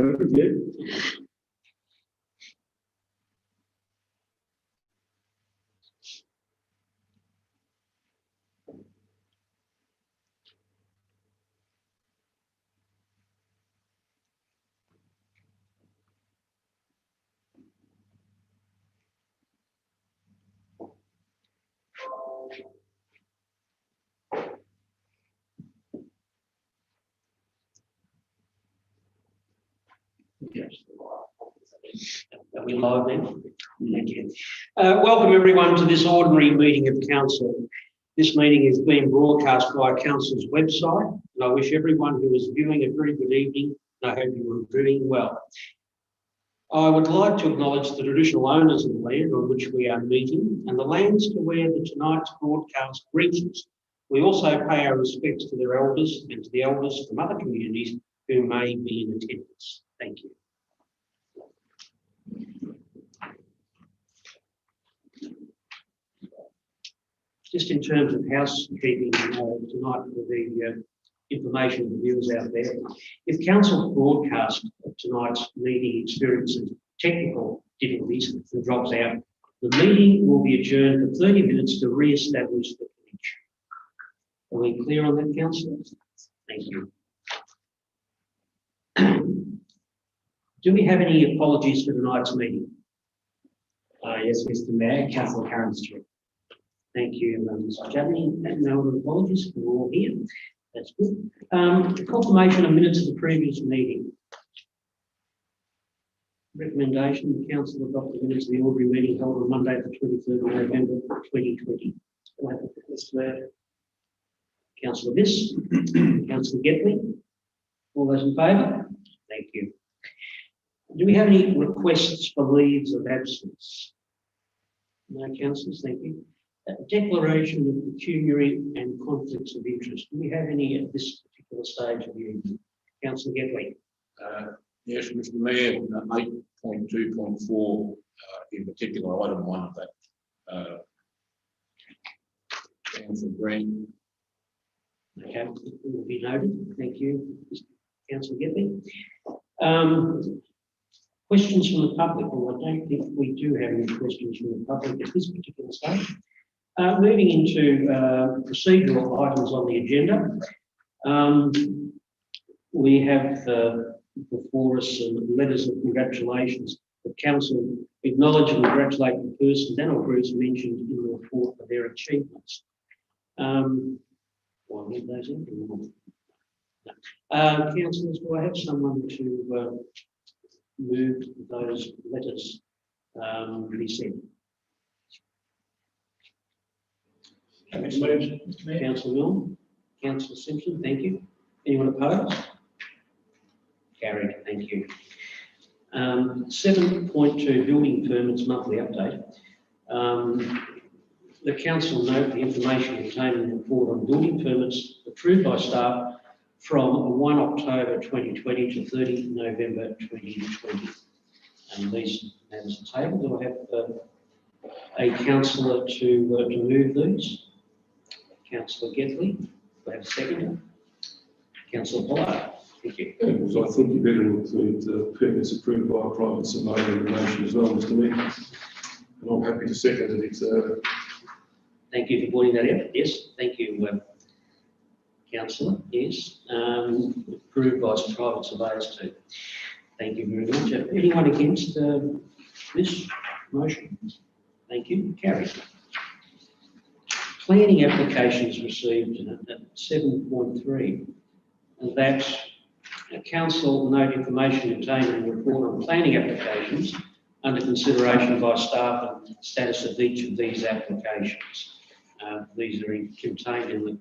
review. Are we live then? Thank you. Welcome everyone to this ordinary meeting of Council. This meeting is being broadcast via Council's website, and I wish everyone who is viewing a very good evening, and I hope you are doing well. I would like to acknowledge the traditional owners of the land on which we are meeting and the lands to where tonight's broadcast reaches. We also pay our respects to their elders and to the elders from other communities who may be in attendance. Thank you. Just in terms of housekeeping tonight for the information of the viewers out there, if Council broadcast of tonight's meeting experiences technical difficulties and drops out, the meeting will be adjourned for 30 minutes to re-establish the connection. Are we clear on that, Councillor? Thank you. Do we have any apologies for tonight's meeting? Yes, Mr. Mayor, Councillor Karen Street. Thank you, Mr. Chadney. No apologies, we're all here. That's good. Confirmation of minutes of the previous meeting. Recommendation, the Council adopt the minutes of the ordinary meeting held on Monday, the 23rd of November 2020. Mr. Mayor. Councillor Biss, Councillor Getley. All those in favour? Thank you. Do we have any requests for leaves of absence? No, councillors, thank you. Declaration of pecuniary and conflicts of interest. Do we have any at this particular stage of the evening? Councillor Getley. Yes, Mr. Mayor, 8.2.4 in particular, item 1 of that. Councillor Green. Okay, it will be noted. Thank you, Councillor Getley. Questions from the public? Well, I don't think we do have any questions from the public at this particular stage. Moving into procedural items on the agenda, we have before us letters of congratulations. The Council acknowledge and congratulate the persons and or groups mentioned in the report for their achievements. Well, I'll leave those in. Councillors, do I have someone to move those letters be sent? Councillor Milne, Councillor Simpson, thank you. Anyone opposed? Carried, thank you. 7.2 building permits monthly update. The Council note the information contained in the report on building permits approved by staff from 1 October 2020 to 30 November 2020. And these matters are tabled. Do I have a councillor to move these? Councillor Getley. Do I have a second? Councillor Buloke. Thank you. So I think you better include permits approved by a private surveyor in relation as well, Mr. Mayor. And I'm happy to second it. Thank you for pointing that out. Yes, thank you, Councillor. Yes, approved by private surveyors too. Thank you very much. Anyone against this motion? Thank you. Carried. Planning applications received at 7.3. That Council note information contained in the report on planning applications under consideration by staff and status of each of these applications. These are contained in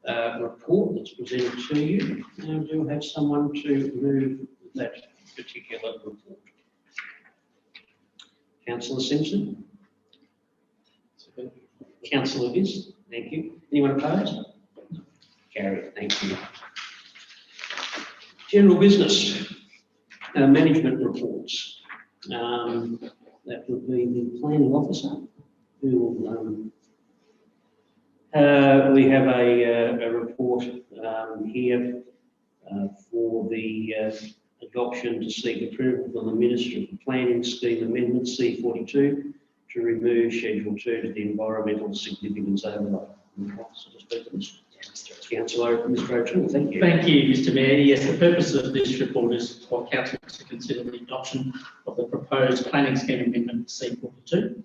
the report that's presented to you. Do I have someone to move that particular report? Councillor Simpson? Councillor Viss, thank you. Anyone opposed? Carried, thank you. General business, management reports. That would be the planning officer who will, we have a report here for the adoption to seek approval from the Minister for Planning Scheme Amendment C42 to remove Schedule 2 to the environmental significance overlay. Councillor Mr. O'Toole, thank you. Thank you, Mr. Mayor. Yes, the purpose of this report is for Council to consider the adoption of the proposed planning scheme amendment C42.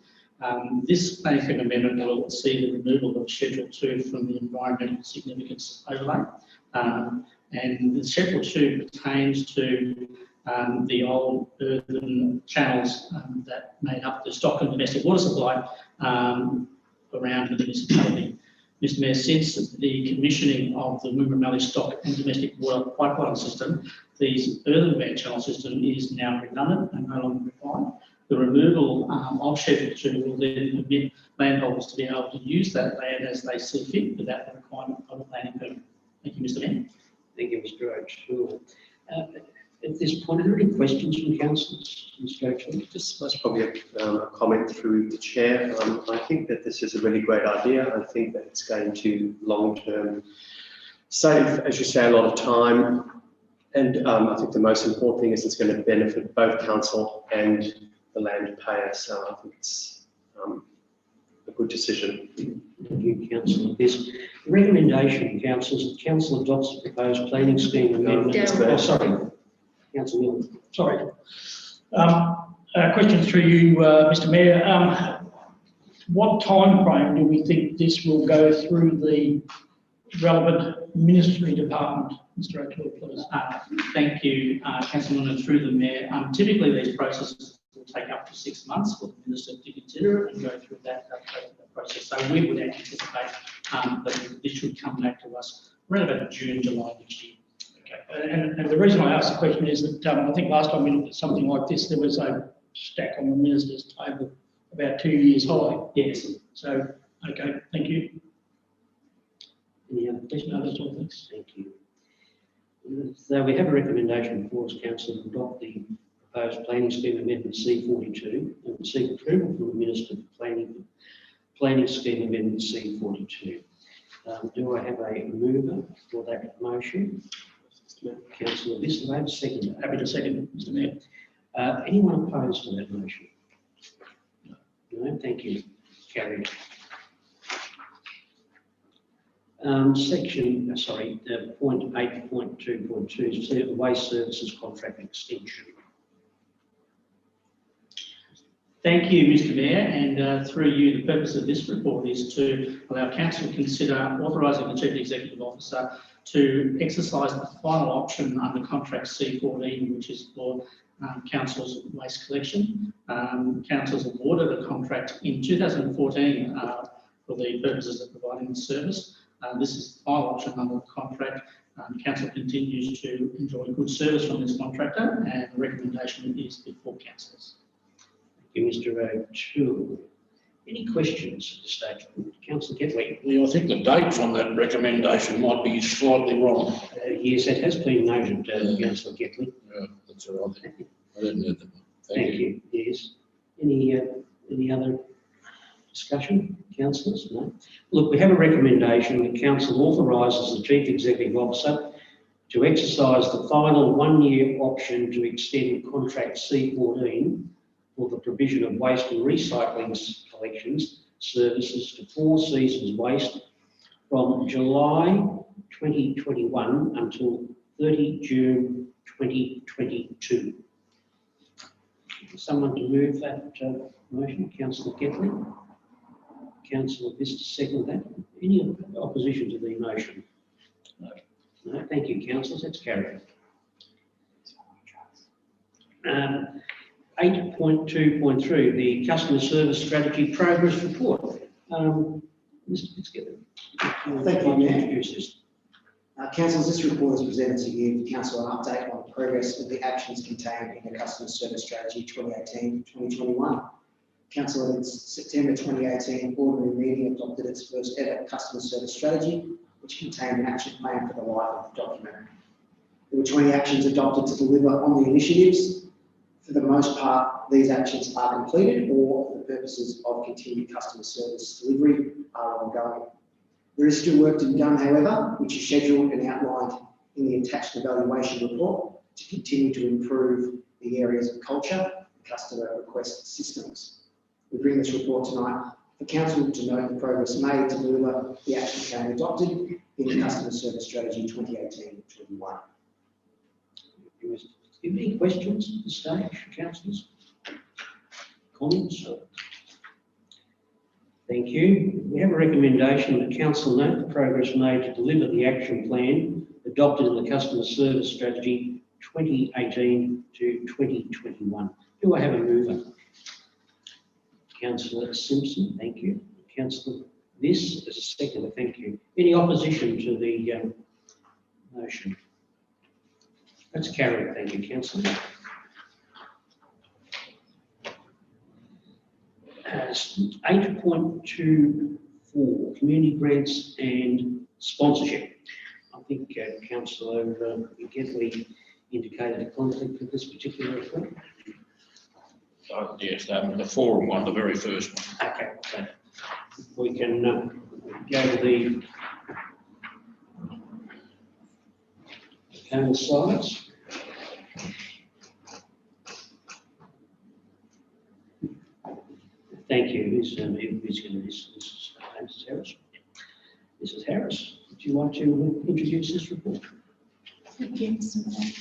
This planning scheme amendment will see the removal of Schedule 2 from the environmental significance overlay. And the Schedule 2 pertains to the old earthen channels that made up the stock and domestic water supply around the municipality. Mr. Mayor, since the commissioning of the Wimmera Valley stock and domestic water pipeline system, the earthenware channel system is now redundant and no longer required. The removal of Schedule 2 will then permit landholders to be able to use that land as they see fit without the requirement of a planning permit. Thank you, Mr. Mayor. Thank you, Mr. O'Toole. At this point, are there any questions from councillors? Mr. O'Toole? Just that's probably a comment through the chair. I think that this is a really great idea. I think that it's going to long-term save, as you say, a lot of time. And I think the most important thing is it's going to benefit both council and the land payer. So I think it's a good decision. Thank you, councillor. This recommendation, councillors, the council adopts the proposed planning scheme amendment. Oh, sorry. Councillor Miller. Sorry. Question through you, Mr. Mayor. What time frame do we think this will go through the relevant ministry department? Mr. O'Toole, please. Thank you, Councillor Miller, through the Mayor. Typically, these processes will take up to 6 months for the Minister to consider and go through that process. So we would anticipate that this should come back to us around about June, July next year. And the reason I asked the question is that I think last time we looked at something like this, there was a stack on the minister's table about 2 years high. Yes. So, okay, thank you. Any other questions? No, that's all, thanks. Thank you. So we have a recommendation for us, council, to adopt the proposed planning scheme amendment C42 and seek approval from the Minister for Planning Scheme Amendment C42. Do I have a mover for that motion? Councillor Bissell, second. Happy to second, Mr. Mayor. Anyone opposed to that motion? No, thank you. Carried. Point 8.2.2 is the waste services contract extension. Thank you, Mr. Mayor, and through you, the purpose of this report is to allow Council to consider authorising the Chief Executive Officer to exercise the final option under contract C14, which is for Council's waste collection. Council's awarded a contract in 2014 for the purposes of providing the service. This is the final option under the contract. Council continues to enjoy good service from this contractor, and the recommendation is before councillors. Thank you, Mr. O'Toole. Any questions at this stage? Councillor Ketley. Yeah, I think the dates on that recommendation might be slightly wrong. Yes, it has been noted, Councillor Ketley. Yeah, that's all right. I didn't know that. Thank you. Yes. Any other discussion, councillors? No. Look, we have a recommendation that council authorises the Chief Executive Officer to exercise the final 1-year option to extend contract C14 for the provision of waste and recycling collections services to Four Seasons Waste from July 2021 until 30 June 2022. Someone to move that motion? Councillor Ketley. Councillor Vista second that. Any opposition to the motion? No. Thank you, councillors. That's carried. 8.2.3, the Customer Service Strategy Progress Report. Mr. Fitzgibbon. Thank you, Mayor. Introduce this. Councillors, this report is presented to you, Council, an update on the progress of the actions contained in the Customer Service Strategy 2018-2021. Council, at its September 2018 ordinary meeting, adopted its first ever Customer Service Strategy, which contained an action plan for the life of the document. There were 20 actions adopted to deliver on the initiatives. For the most part, these actions are completed or, for the purposes of continued customer service delivery, are ongoing. There is still work to be done, however, which is scheduled and outlined in the attached evaluation report, to continue to improve the areas of culture, customer request systems. We bring this report tonight for Council to note the progress made to deliver the action plan adopted in the Customer Service Strategy 2018-21. Do you have any questions at this stage, councillors? Comments? Thank you. We have a recommendation that council note the progress made to deliver the action plan adopted in the Customer Service Strategy 2018 to 2021. Do I have a mover? Councillor Simpson, thank you. Councillor This as a seconder, thank you. Any opposition to the motion? That's carried, thank you, councillor. 8.24, community grants and sponsorship. I think Councillor Gedley indicated a conflict with this particular report. Yes, the forum one, the very first one. Okay, so we can go to the slides. Thank you. Who's going to Mrs. Harris? Mrs. Harris, would you like to introduce this report? Thank you, Mr. Mayor.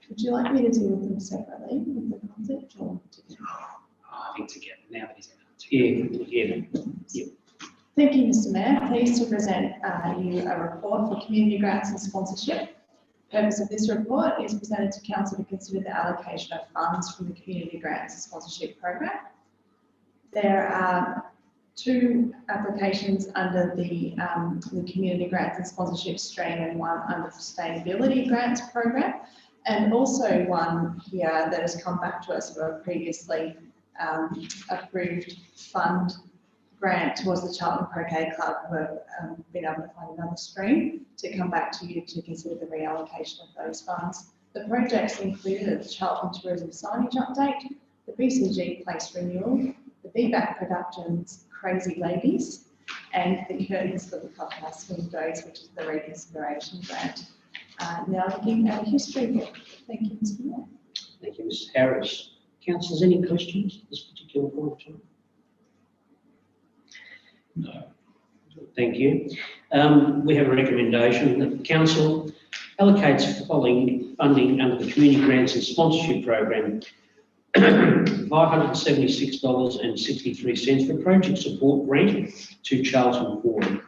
Would you like me to deal with them separately with the concept or together? I think together now that he's Yeah. Thank you, Mr. Mayor. Pleased to present you a report for community grants and sponsorship. The purpose of this report is presented to Council to consider the allocation of funds from the Community Grants and Sponsorship Program. There are 2 applications under the Community Grants and Sponsorship stream and one under the Sustainability Grants Program, and also one here that has come back to us from a previously approved fund grant towards the Charlton Croquet Club, who have been able to find another stream to come back to you to consider the reallocation of those funds. The projects included the Charlton Tourism signage update, the BCG place renewal, the BBAC Productions Crazy Ladies, and the curtains for the clubhouse windows, which is the reconsideration grant. Now looking at a history book. Thank you, Mr. Mayor. Thank you, Ms. Harris. Councillors, any questions at this particular point of time? No. Thank you. We have a recommendation that the council allocates following funding under the Community Grants and Sponsorship Program, $576.63 for project support grant to Charlton Forum,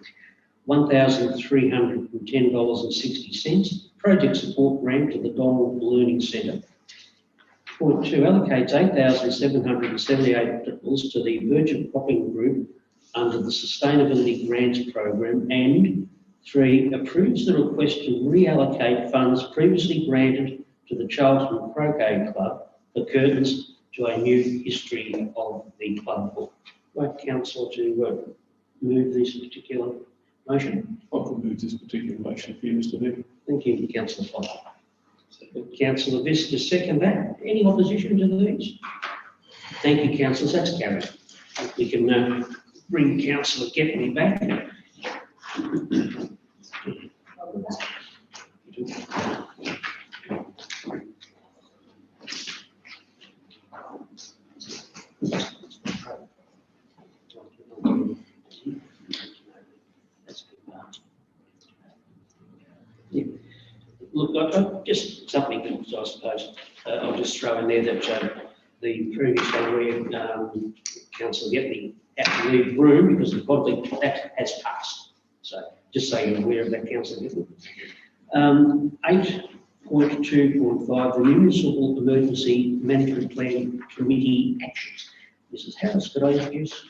$1,310.60 project support grant to the Donald Learning Centre. Point 2 allocates $8,778 to the Virgin Cropping Group under the Sustainability Grants Program, and 3 approves the request to reallocate funds previously granted to the Charlton Croquet Club for curtains to a new history of the club book. I'd like council to move this particular motion. I can move this particular motion for you, Mr. Mayor. Thank you, Councillor Foster. Councillor Vista, second that. Any opposition to these? Thank you, councillors. That's carried. We can bring Councillor Gedley back. Look, just something else, I suppose. I'll just throw in there that the previous one where Councillor Gedley had to leave the room because of the conflict, that has passed. So just so you're aware of that, Councillor Gedley. 8.2.5, the Municipal Emergency Management Plan Committee actions. Mrs. Harris, could I introduce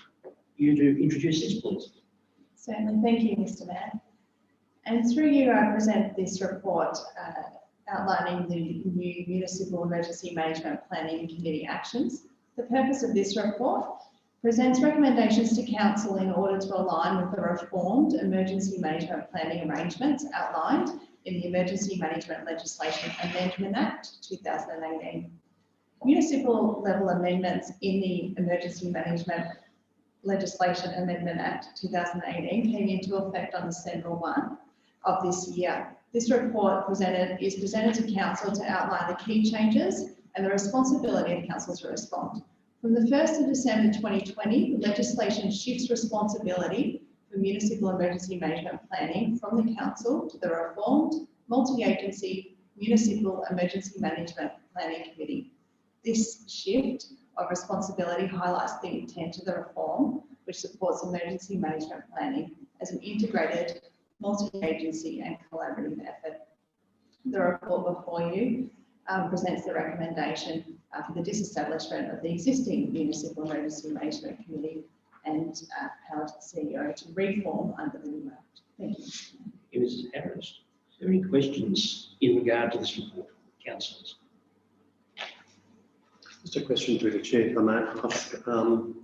you to introduce this, please? Certainly, thank you, Mr. Mayor. And through you, I present this report outlining the new Municipal Emergency Management Planning Committee actions. The purpose of this report presents recommendations to Council in order to align with the reformed emergency management planning arrangements outlined in the Emergency Management Legislation Amendment Act 2018. Municipal level amendments in the Emergency Management Legislation Amendment Act 2018 came into effect on December 1 of this year. This report is presented to Council to outline the key changes and the responsibility of Council to respond. From the 1st of December 2020, legislation shifts responsibility for municipal emergency management planning from the Council to the reformed multi-agency Municipal Emergency Management Planning Committee. This shift of responsibility highlights the intent of the reform, which supports emergency management planning as an integrated, multi-agency and collaborative effort. The report before you presents the recommendation for the disestablishment of the existing Municipal Emergency Management Committee and power to the CEO to reform under the new Act. Thank you. Thank you, Mrs. Harris. Are there any questions in regard to this report, councillors? Just a question through the chair, if I may ask.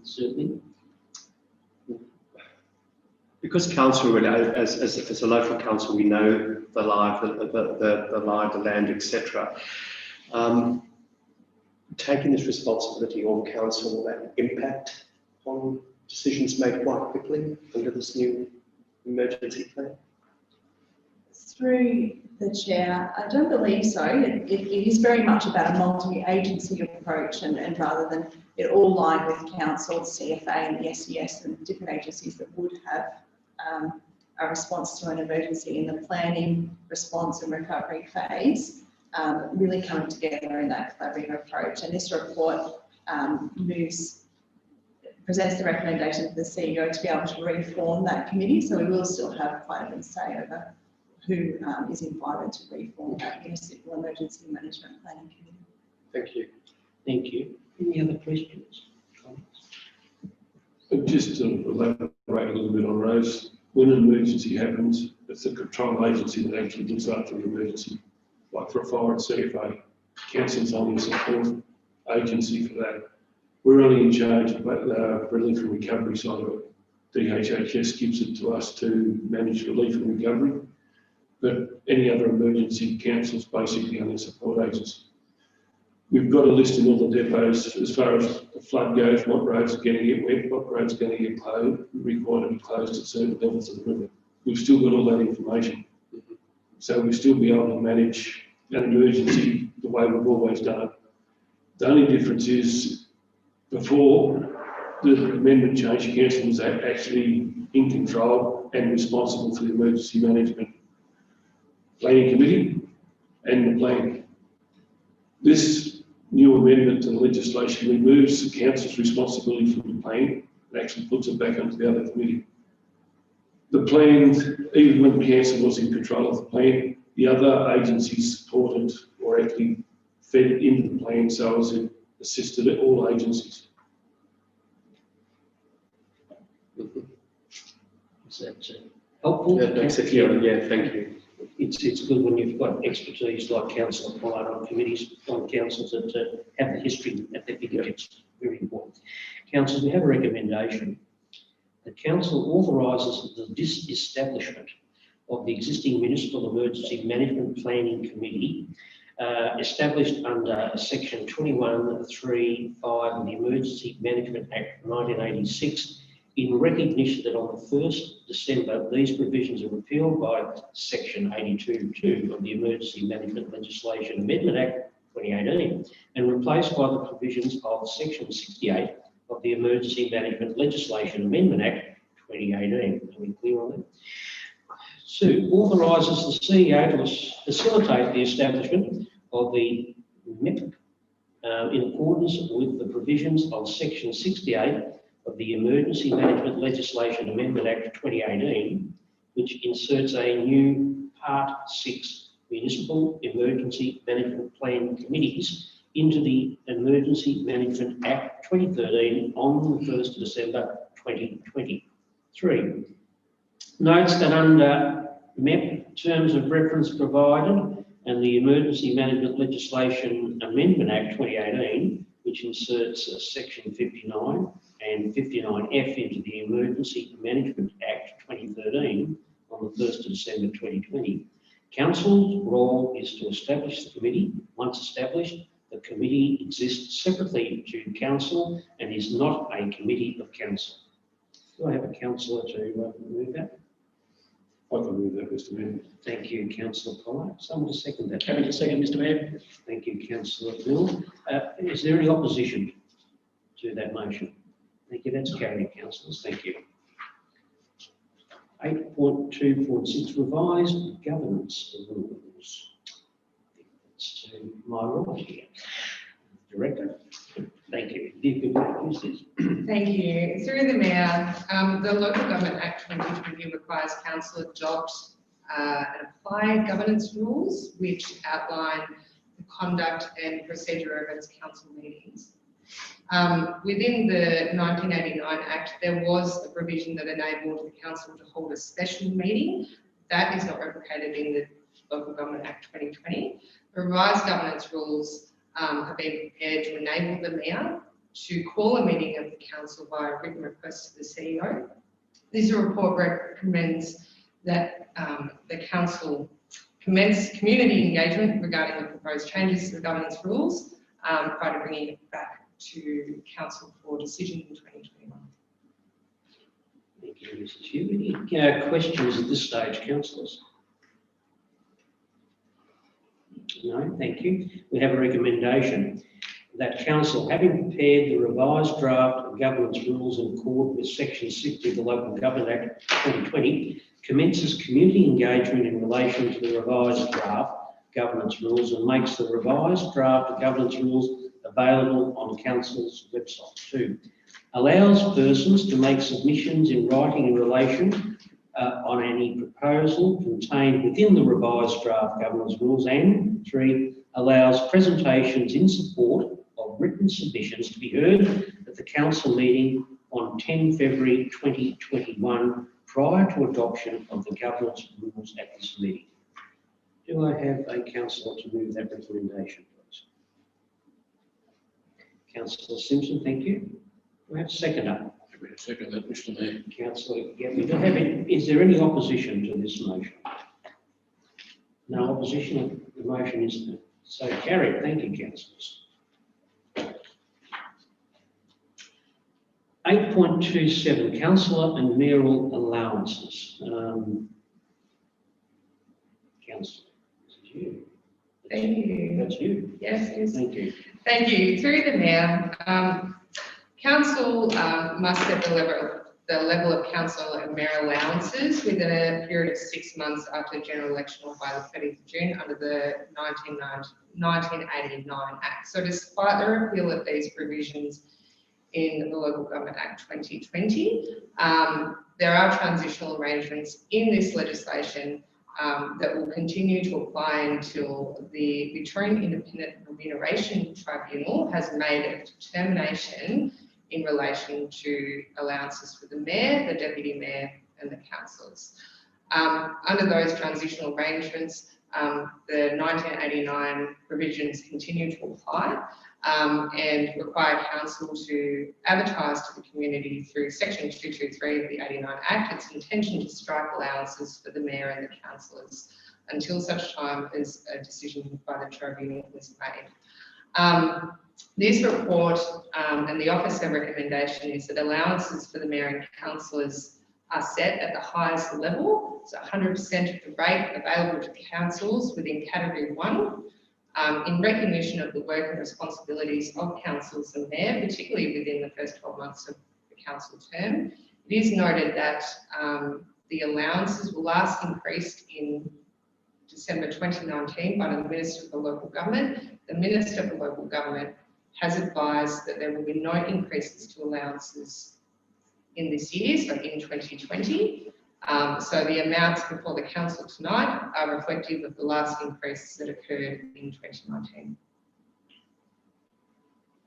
Certainly. Because council, as a local council, we know the lie, the land, etc. Taking this responsibility on council, will that impact on decisions made quite quickly under this new emergency plan? Through the chair, I don't believe so. It is very much about a multi-agency approach and rather than it all lying with council, CFA and the SES and different agencies that would have a response to an emergency in the planning, response and recovery phase, really coming together in that collaborative approach. And this report presents the recommendation to the CEO to be able to reform that committee. So we will still have quite a bit of say over who is invited to reform that Municipal Emergency Management Planning Committee. Thank you. Thank you. Any other questions? Just to elaborate a little bit on Rose, when an emergency happens, it's the control agency that actually looks after the emergency. Like for a fire at CFA, council's only a support agency for that. We're only in charge of relief and recovery side of it. DHHS gives it to us to manage relief and recovery. But any other emergency, council's basically only a support agency. We've got a list in all the depots as far as the flood goes, what roads are going to get wet, what roads are going to get closed, required to be closed at certain levels of the river. We've still got all that information. So we'll still be able to manage an emergency the way we've always done it. The only difference is before the amendment change, council was actually in control and responsible for the emergency management planning committee and the plan. This new amendment to the legislation removes the council's responsibility for the plan and actually puts it back onto the other committee. The plan, even when council was in control of the plan, the other agencies supported or actually fed into the plan so as it assisted all agencies. Is that helpful? Yeah, that's it. Yeah, thank you. It's good when you've got expertise like council applied on committees, on councils that have the history at their fingertips. Very important. Council, we have a recommendation. The council authorises the disestablishment of the existing Municipal Emergency Management Planning Committee established under Section 21(3)(5) of the Emergency Management Act 1986 in recognition that on the 1st December, these provisions are repealed by Section 82(2) of the Emergency Management Legislation Amendment Act 2018 and replaced by the provisions of Section 68 of the Emergency Management Legislation Amendment Act 2018. Are we clear on that? 2, authorises the CEO to facilitate the establishment of the MEP in accordance with the provisions of Section 68 of the Emergency Management Legislation Amendment Act 2018, which inserts a new Part 6 Municipal Emergency Management Plan Committees into the Emergency Management Act 2013 on the 1st of December 2023. Notes that under MEP, terms of reference provided and the Emergency Management Legislation Amendment Act 2018, which inserts Section 59 and 59F into the Emergency Management Act 2013 on the 1st of December 2020. Council's role is to establish the committee. Once established, the committee exists separately to council and is not a committee of council. Do I have a councillor to move that? I can move that, Mr Mayor. Thank you, councillor Pollard. Someone to second that. Happy to second, Mr Mayor. Thank you, councillor Bill. Is there any opposition to that motion? Thank you, that's carried, councillors. Thank you. 8.2.6 revised governance rules. It's to my right here. Director, thank you. If you could use this. Thank you. Through the Mayor, the Local Government Act 2020 requires council adopt and apply governance rules which outline the conduct and procedure of its council meetings. Within the 1989 Act, there was a provision that enabled the council to hold a special meeting. That is not replicated in the Local Government Act 2020. The revised governance rules have been prepared to enable the Mayor to call a meeting of the council via written request to the CEO. This report recommends that the council commence community engagement regarding the proposed changes to the governance rules prior to bringing it back to council for decision in 2021. Thank you, Mrs. Hugh. Any questions at this stage, councillors? No, thank you. We have a recommendation that council, having prepared the revised draft of governance rules in accord with section 60 of the Local Government Act 2020, commences community engagement in relation to the revised draft governance rules and makes the revised draft of governance rules available on council's website. 2, allows persons to make submissions in writing in relation on any proposal contained within the revised draft governance rules, and 3, allows presentations in support of written submissions to be heard at the council meeting on 10 February 2021 prior to adoption of the governance rules at this meeting. Do I have a councillor to move that recommendation, please? Councillor Simpson, thank you. Do I have a seconder? Second that, Mr Mayor. Councillor Gaffney, is there any opposition to this motion? No opposition. The motion is so carried. Thank you, councillors. 8.27, councillor and mayoral allowances. Councillor, this is you. Thank you. That's you. Yes, yes. Thank you. Thank you. Through the Mayor, council must set the level of council and mayor allowances within a period of 6 months after the general election or by the 30th of June under the 1989 Act. So despite the repeal of these provisions in the Local Government Act 2020, there are transitional arrangements in this legislation that will continue to apply until the Victorian Independent Remuneration Tribunal has made a determination in relation to allowances for the Mayor, the Deputy Mayor and the councillors. Under those transitional arrangements, the 1989 provisions continue to apply and require council to advertise to the community through section 223 of the 89 Act its intention to strike allowances for the Mayor and the councillors until such time as a decision by the tribunal is made. This report and the officer recommendation is that allowances for the Mayor and councillors are set at the highest level, so 100% of the rate available to councils within category 1, in recognition of the work and responsibilities of councils and mayor, particularly within the first 12 months of the council term. It is noted that the allowances were last increased in December 2019 by the Minister for Local Government. The Minister for Local Government has advised that there will be no increases to allowances in this year, so in 2020. So the amounts before the council tonight are reflective of the last increases that occurred in 2019.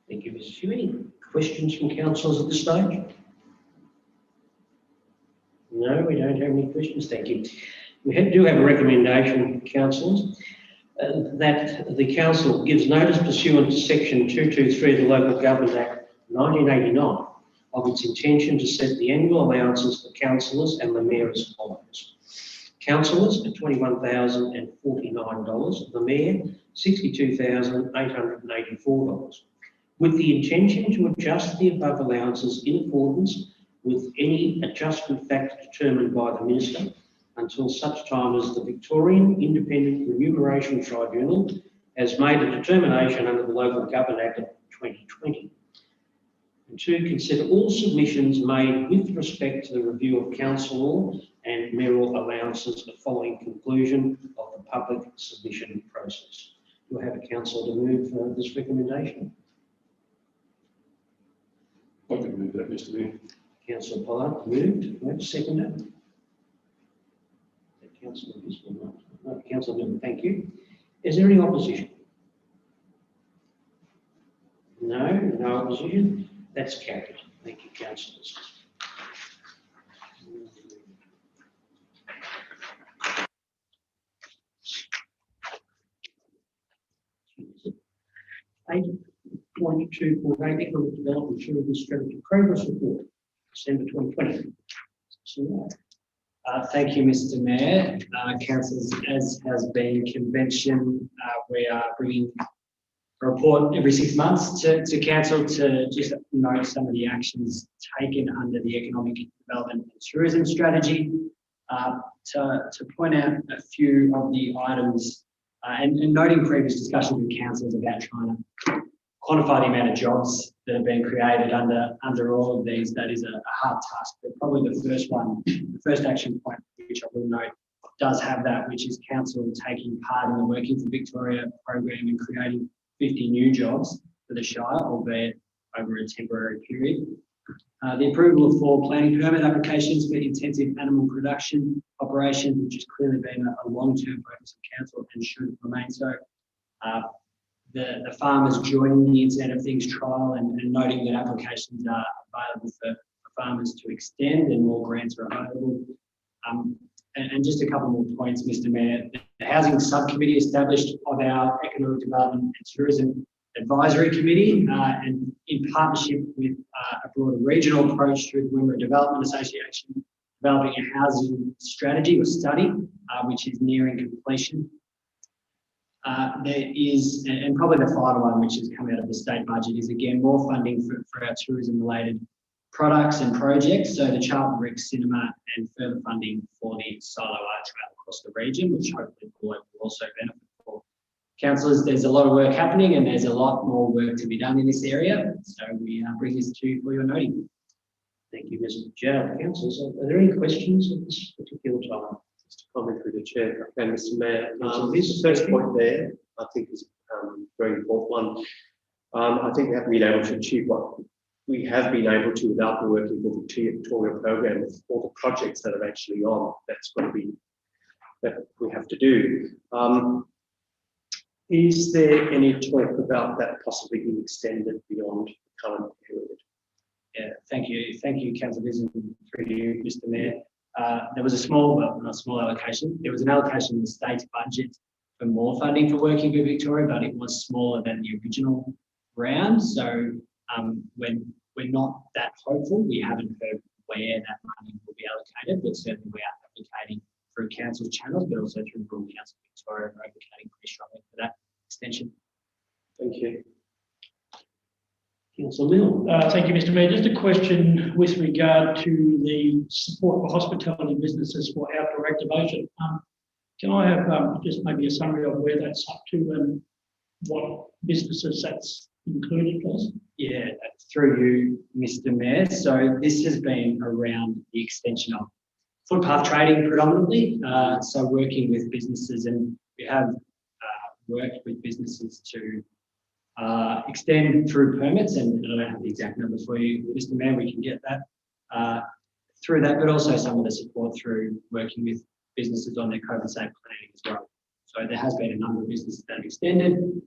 Thank you, Mrs. Hugh. Any questions from councillors at this stage? No, we don't have any questions. Thank you. We do have a recommendation, councillors, that the council gives notice pursuant to section 223 of the Local Government Act 1989 of its intention to set the annual allowances for councillors and the mayor as follows. Councillors at $21,049, the mayor $62,884, with the intention to adjust the above allowances in accordance with any adjustment factor determined by the Minister until such time as the Victorian Independent Remuneration Tribunal has made a determination under the Local Government Act of 2020. And 2, consider all submissions made with respect to the review of council law and mayoral allowances following conclusion of the public submission process. Do I have a councillor to move this recommendation? I can move that, Mr. Mayor. Councillor Pollard moved. Seconded. Councillor Bismarck. No, Councillor Miller, thank you. Is there any opposition? No opposition. That's carried. Thank you, councillors. Eight point 2.8 Economic Development Tourism Strategy Progress Report, December 2020. So, Thank you, Mr. Mayor. Councillors, as has been convention, we are bringing a report every 6 months to council to just note some of the actions taken under the Economic Development and Tourism Strategy, to point out a few of the items and noting previous discussions with councils about trying to quantify the amount of jobs that have been created under all of these. That is a hard task, but probably the first one, the first action point, which I will note, does have that, which is council taking part in the Working for Victoria program and creating 50 new jobs for the Shire, albeit over a temporary period. The approval of 4 planning permit applications for intensive animal production operations, which has clearly been a long-term focus of council and should remain so. The farmers joining the Internet of Things trial and noting that applications are available for farmers to extend and more grants are available. And just a couple more points, Mr. Mayor. The Housing Subcommittee established of our Economic Development and Tourism Advisory Committee, and in partnership with a broader regional approach through the Wimmera Development Association, developing a housing strategy or study, which is nearing completion. There is, and probably the final one, which has come out of the state budget, is again more funding for our tourism-related products and projects. So the Charlton Brick Cinema and further funding for the Solo Art Trail across the region, which hopefully will also benefit for councillors. There's a lot of work happening and there's a lot more work to be done in this area. So we bring this to you for your noting. Thank you, Mr. Chair. Councillors, are there any questions at this particular time? Just a comment through the chair, okay, Mr. Mayor. This first point there, I think is a very important one. I think we have been able to achieve what we have been able to without the Working for Victoria program with all the projects that are actually on. That's going to be that we have to do. Is there any talk about that possibly being extended beyond the current period? Yeah, thank you, Councillor Vision, through you, Mr. Mayor. There was a small, well, not small allocation. There was an allocation in the state's budget for more funding for Working for Victoria, but it was smaller than the original round. So we're not that hopeful. We haven't heard where that money will be allocated, but certainly we are advocating through council channels, but also through Rural Council Victoria, we're advocating pretty strongly for that extension. Thank you. Councillor Mill. Thank you, Mr. Mayor. Just a question with regard to the support for hospitality businesses for outdoor activation. Can I have just maybe a summary of where that's up to and what businesses that's included, please? Yeah, through you, Mr. Mayor. So this has been around the extension of footpath trading predominantly. So working with businesses, and we have worked with businesses to extend through permits, and I don't have the exact numbers for you, Mr. Mayor, we can get that through that, but also some of the support through working with businesses on their COVID safe planning as well. So there has been a number of businesses that have extended,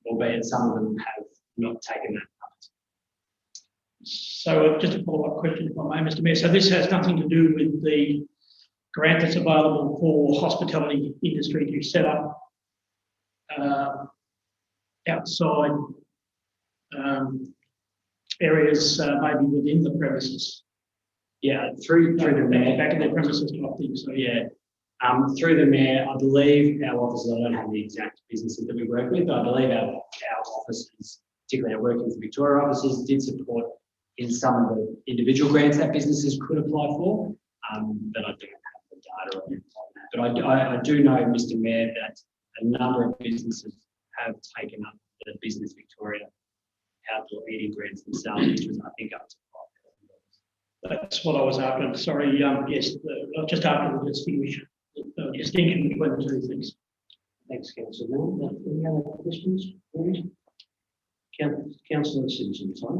albeit some of them have not taken that up. So just a follow-up question, if I may, Mr. Mayor. So this has nothing to do with the grant that's available for hospitality industry to set up outside areas, maybe within the premises. Yeah, through the mayor. Back in the premises type thing. So yeah, through the mayor, I believe our offices, I don't have the exact businesses that we work with, but I believe our offices, particularly our Working for Victoria offices, did support in some of the individual grants that businesses could apply for, but I don't have the data on that. But I do know, Mr. Mayor, that a number of businesses have taken up the Business Victoria outdoor eating grants themselves, which was, I think, up to $5,000. That's what I was after. Sorry, yes, just after the distinction between the two things. Thanks, Councillor Milne. Any other questions? Councillor Simpson, sorry.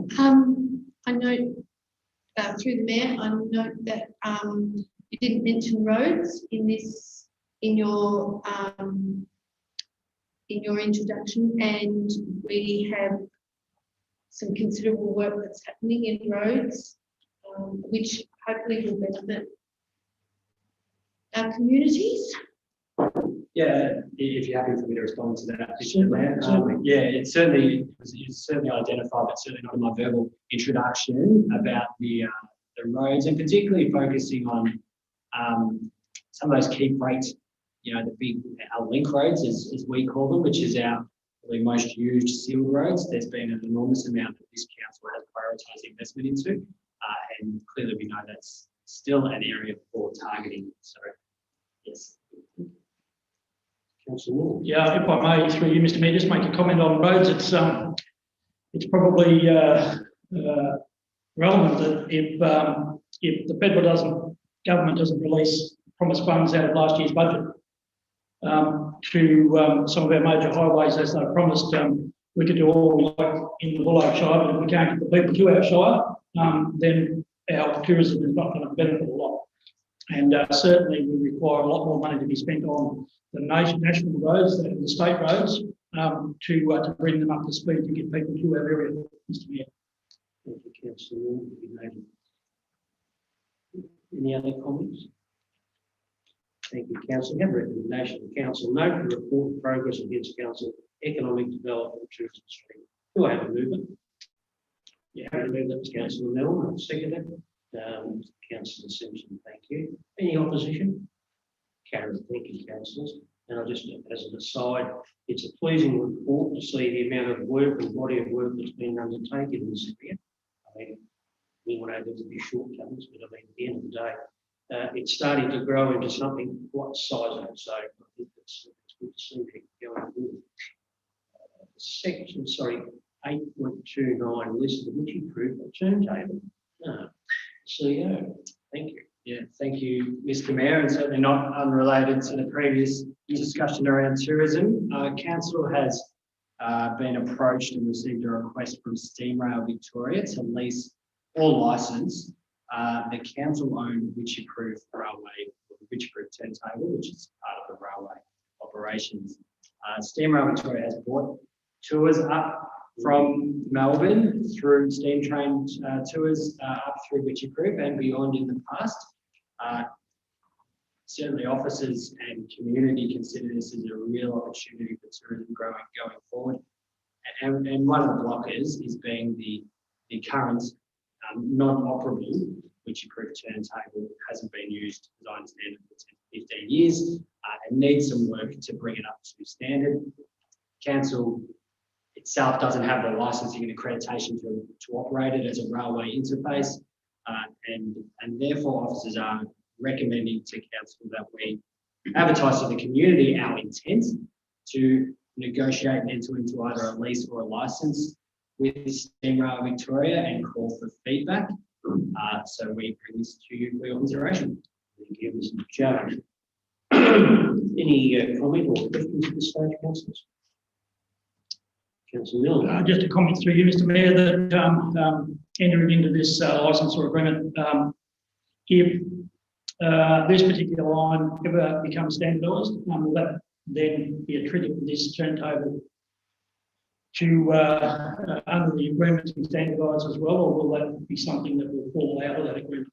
I note through the mayor, I note that you didn't mention roads in your introduction, and we have some considerable work that's happening in roads, which hopefully will benefit our communities. Yeah, if you're happy for me to respond to that, Certainly. yeah, it's certainly identified, but certainly not in my verbal introduction about the roads, and particularly focusing on some of those key breaks, the big our link roads, as we call them, which is our probably most used sealed roads. There's been an enormous amount that this council has prioritised investment into, and clearly we know that's still an area for targeting. So, yes. Yeah, if I may, through you, Mr. Mayor, just make a comment on roads. It's probably relevant that if the federal government doesn't release promised funds out of last year's budget to some of our major highways as they promised, we could do all we like in the Buloke Shire, but if we can't get the people to our shire, then our tourism is not going to benefit a lot. And certainly we require a lot more money to be spent on the national roads and the state roads to bring them up to speed to get people to our area, Mr. Mayor. Thank you, Councillor. Any other comments? Thank you, Council. Have a recommendation. The Council note the report of progress against Council Economic Development Tourism Stream. Do I have a movement? You have a movement, Councillor Milne. I'll second it. Councillor Simpson, thank you. Any opposition? Carried. Thank you, councillors. And I just, as an aside, it's a pleasing report to see the amount of work and body of work that's been undertaken in this area. I mean, anyone able to be shortcomings, but I mean, at the end of the day, it's starting to grow into something quite sizable. So I think it's good to see people going forward. Section, 8.29 list of which improved the turntable. CEO, thank you. Yeah, thank you, Mr. Mayor, and certainly not unrelated to the previous discussion around tourism. Council has been approached and received a request from Steamrail Victoria to lease or licence the council-owned Witchy-Proof Railway, or the Witchy-Proof Turntable, which is part of the railway operations. Steamrail Victoria has brought tours up from Melbourne through steam train tours up through Witchy-Proof and beyond in the past. Certainly officers and community consider this as a real opportunity for tourism going forward. And one of the blockers is being the current non-operable Witchy-Proof turntable hasn't been used, as I understand it, for 10 to 15 years and needs some work to bring it up to standard. Council itself doesn't have the licensing and accreditation to operate it as a railway interface, and therefore officers are recommending to council that we advertise to the community our intent to negotiate and enter into either a lease or a license with Steamrail Victoria and call for feedback. So we bring this to you for your consideration. Thank you, Mr. Chairman. Any comment or questions at this stage, councillors? Councillor Milne. Just a comment through you, Mr. Mayor, that entering into this licence or agreement, if this particular line ever becomes standardised, will that then be a trigger for this turntable to, under the agreement, to be standardised as well, or will that be something that will fall out of that agreement?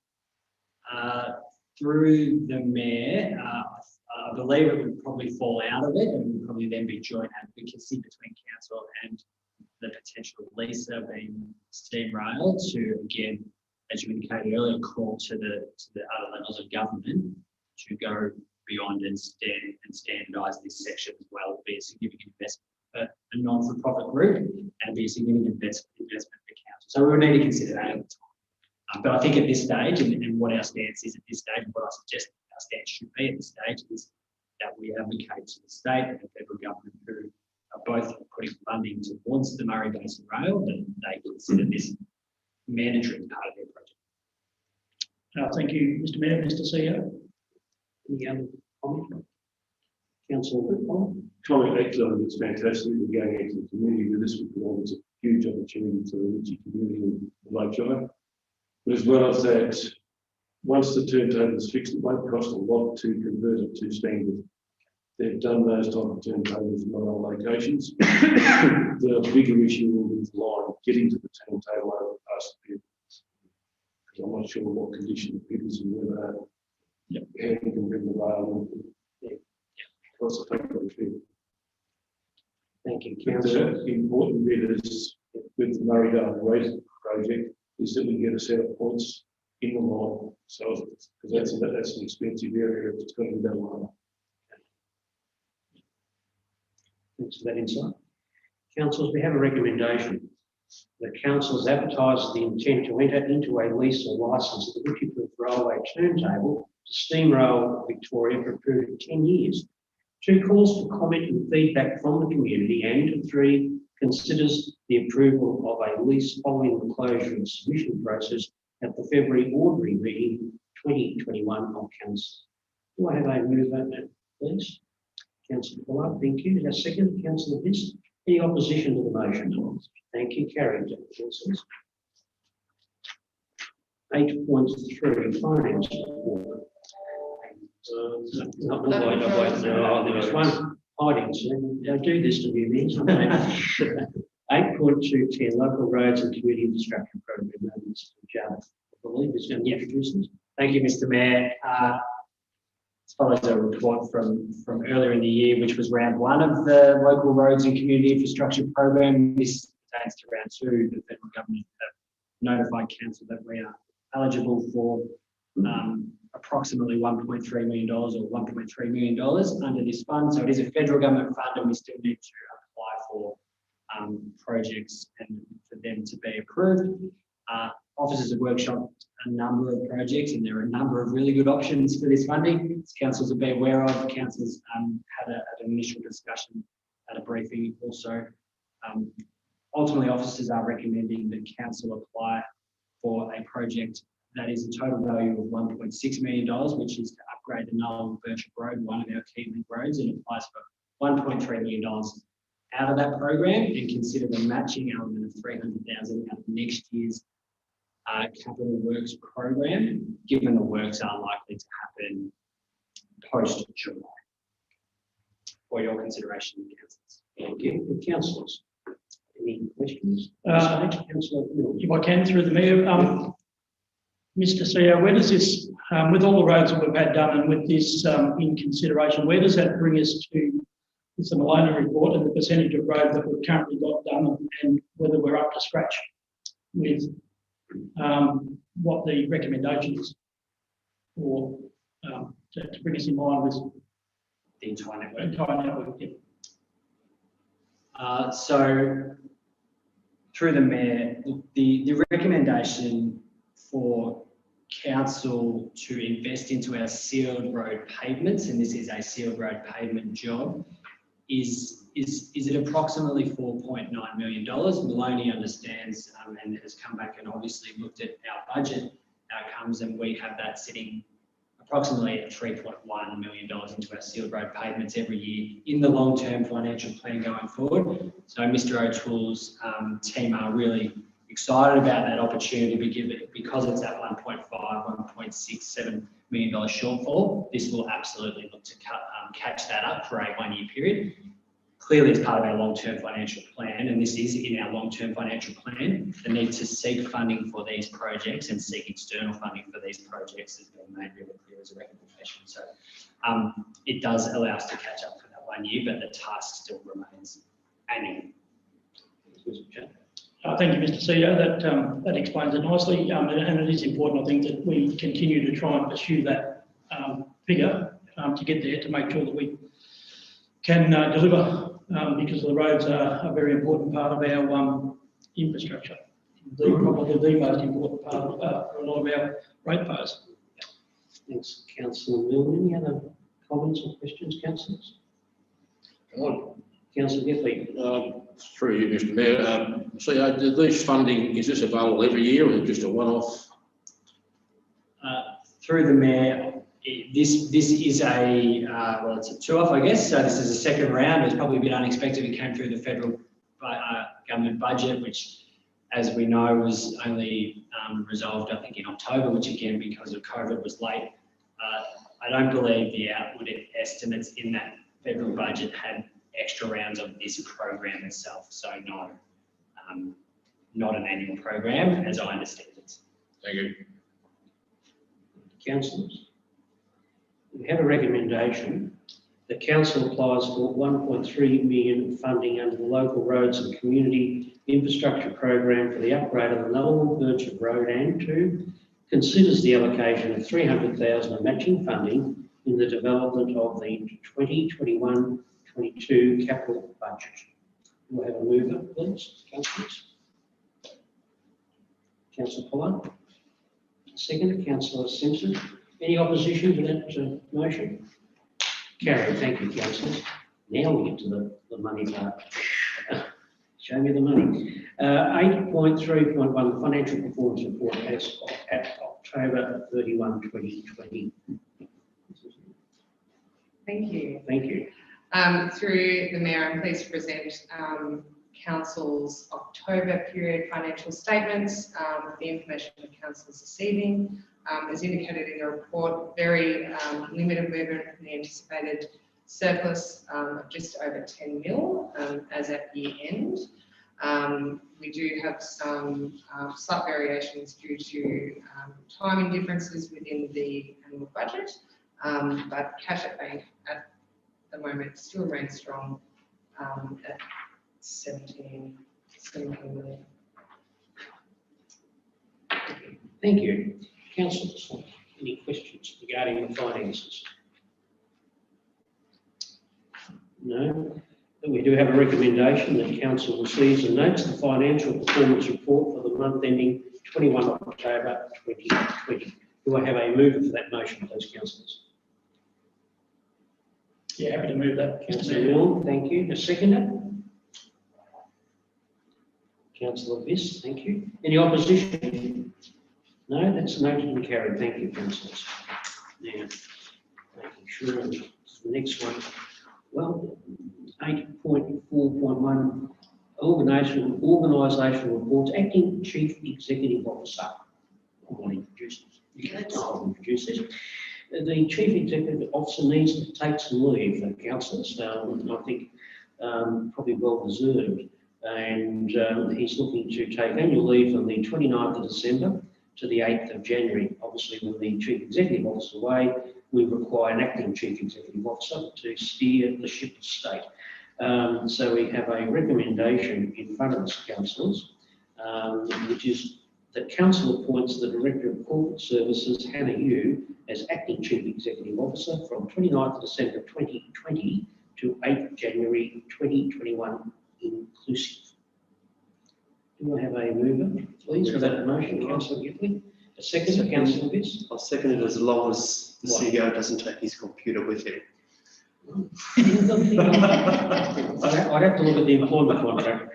Through the Mayor, I believe it would probably fall out of it and would probably then be joint advocacy between council and the potential leaser being Steamrail to, again, as you indicated earlier, call to the other levels of government to go beyond and standardise this section as well. It'll be a significant investment for a non-for-profit group and be a significant investment for council. So we will need to consider that at the time. But I think at this stage, and what our stance is at this stage, and what I suggested our stance should be at this stage is that we advocate to the state and the federal government who are both putting funding towards the Murray Basin Rail, that they consider this mandatory part of their project. Thank you, Mr Mayor. Mr CEO. Any other comment? Councillor Whitmore? Comment, actually, I think it's fantastic that we're going into the community with this, because it's a huge opportunity for the Ritchie community in Buloke Shire. But as well as that, once the turntable is fixed, it won't cost a lot to convert it to standard. They've done those type of turntables in other locations. The bigger issue will be the line getting to the turntable over past the pit. Because I'm not sure what condition the pit is and whether how you can bring the rail in. Thank you, The Councillor. important bit is with the Murray Rail project is that we get a set of points in the line. So, because that's an expensive area, it's got to be done well. Thanks for that insight. Councillors, we have a recommendation. The council has advertised the intent to enter into a lease or license of the Ritchie Railway turntable to Steam Rail Victoria for a period of 10 years. 2, calls for comment and feedback from the community, and 3, considers the approval of a lease following the closure of the submission process at the February ordinary meeting 2021 of council. Do I have a mover, please? Councillor Bullard, thank you. Is that second? Councillor Viss. Any opposition to the motion? Thank you. Carried. Councillors. 8.3, finance report. Not the way to wait. No, there was one hiding. So I do this to be means. 8.210, local roads and community infrastructure program. Mr. Jarrett, I believe is going to introduce this. Thank you, Mr Mayor. As follows a report from earlier in the year, which was round 1 of the local roads and community infrastructure program. This pertains to round 2. The federal government have notified council that we are eligible for approximately $1.3 million or $1.3 million under this fund. So it is a federal government fund, and we still need to apply for projects and for them to be approved. Officers have workshopped a number of projects, and there are a number of really good options for this funding. As councils will be aware of, councils had an initial discussion at a briefing also. Ultimately, officers are recommending that council apply for a project that is a total value of $1.6 million, which is to upgrade the Null Birchip Road, one of our key link roads, and applies for $1.3 million out of that program, and consider the matching element of $300,000 out of next year's capital works program, given the works are likely to happen post-July. For your consideration, councillors. Thank you. Councillors, any questions? Councillor Hill. If I can, through the Mayor, Mr CEO, where does this, with all the roads that we've had done and with this in consideration, where does that bring us to with the Maloney report and the percentage of road that we've currently got done, and whether we're up to scratch with what the recommendation is for to bring us in line with The entire network. entire network? Yeah. So, through the Mayor, the recommendation for council to invest into our sealed road pavements, and this is a sealed road pavement job, is at approximately $4.9 million. Maloney understands and has come back and obviously looked at our budget outcomes, and we have that sitting approximately at $3.1 million into our sealed road pavements every year in the long-term financial plan going forward. So Mr O'Toole's team are really excited about that opportunity, because it's that $1.67 million shortfall. This will absolutely look to catch that up for a 1-year period. Clearly, it's part of our long-term financial plan, and this is in our long-term financial plan. The need to seek funding for these projects and seek external funding for these projects has been made really clear as a recommendation. So it does allow us to catch up for that 1 year, but the task still remains annual. Thank you, Mr CEO. That explains it nicely, and it is important, I think, that we continue to try and pursue that figure to get there, to make sure that we can deliver, because the roads are a very important part of our infrastructure. Probably the most important part for a lot of our ratepayers. Thanks, Councillor Milne. Any other comments or questions, councillors? Councillor Giffey. Through you, Mr. Mayor, so these funding, is this available every year or is it just a one-off? Through the Mayor, this is a, well, it's a two-off, I guess. So this is a second round. It was probably a bit unexpected. It came through the federal government budget, which, as we know, was only resolved, I think, in October, which again, because of COVID, was late. I don't believe the outward estimates in that federal budget had extra rounds of this program itself. So not an annual program, as I understand it. Thank you. Councillors, we have a recommendation. The council applies for 1.3 million funding under the Local Roads and Community Infrastructure Program for the upgrade of the Nullarbor Birchip Road, and 2, considers the allocation of 300,000 of matching funding in the development of the 2021-22 capital budget. We'll have a mover, please, councillors. Councillor Pollard. Second, Councillor Simpson. Any opposition to that motion? Carried. Thank you, councillors. Now we get to the money part. Show me the money. 8.3.1, the financial performance report as at October 31, 2020. Thank you. Thank you. Through the Mayor, I'm pleased to present Council's October period financial statements. The information for councillors this evening. As indicated in the report, very limited movement from the anticipated surplus of just over 10 mil as at year end. We do have some slight variations due to timing differences within the annual budget, but cash at bank at the moment still remains strong at 17 million. Thank you. Councillors, any questions regarding the finances? No. Then we do have a recommendation that council receives and notes the financial performance report for the month ending 21 October 2020. Do I have a mover for that motion, please, councillors? Yeah, happy to move that. Councillor Milne, thank you. A seconder? Councillor Viss, thank you. Any opposition? No, that's noted and carried. Thank you, councillors. Now, making sure the next one. Well, 8.4.1, organisational reports, acting chief executive officer. I want to introduce this. I'll introduce this. The chief executive officer needs to take some leave for councillors. I think probably well deserved. And he's looking to take annual leave from the 29th of December to the 8th of January. Obviously, with the chief executive officer away, we require an acting chief executive officer to steer the ship of state. So we have a recommendation in front of us, councillors, which is that council appoints the Director of Corporate Services, Hannah Yu, as acting chief executive officer from 29th of December 2020 to 8th January 2021 inclusive. Do I have a mover, please, for that motion, Councillor Giffey? A second, Councillor Viss? I'll second it as long as the CEO doesn't take his computer with him. I'd have to look at the employment contract.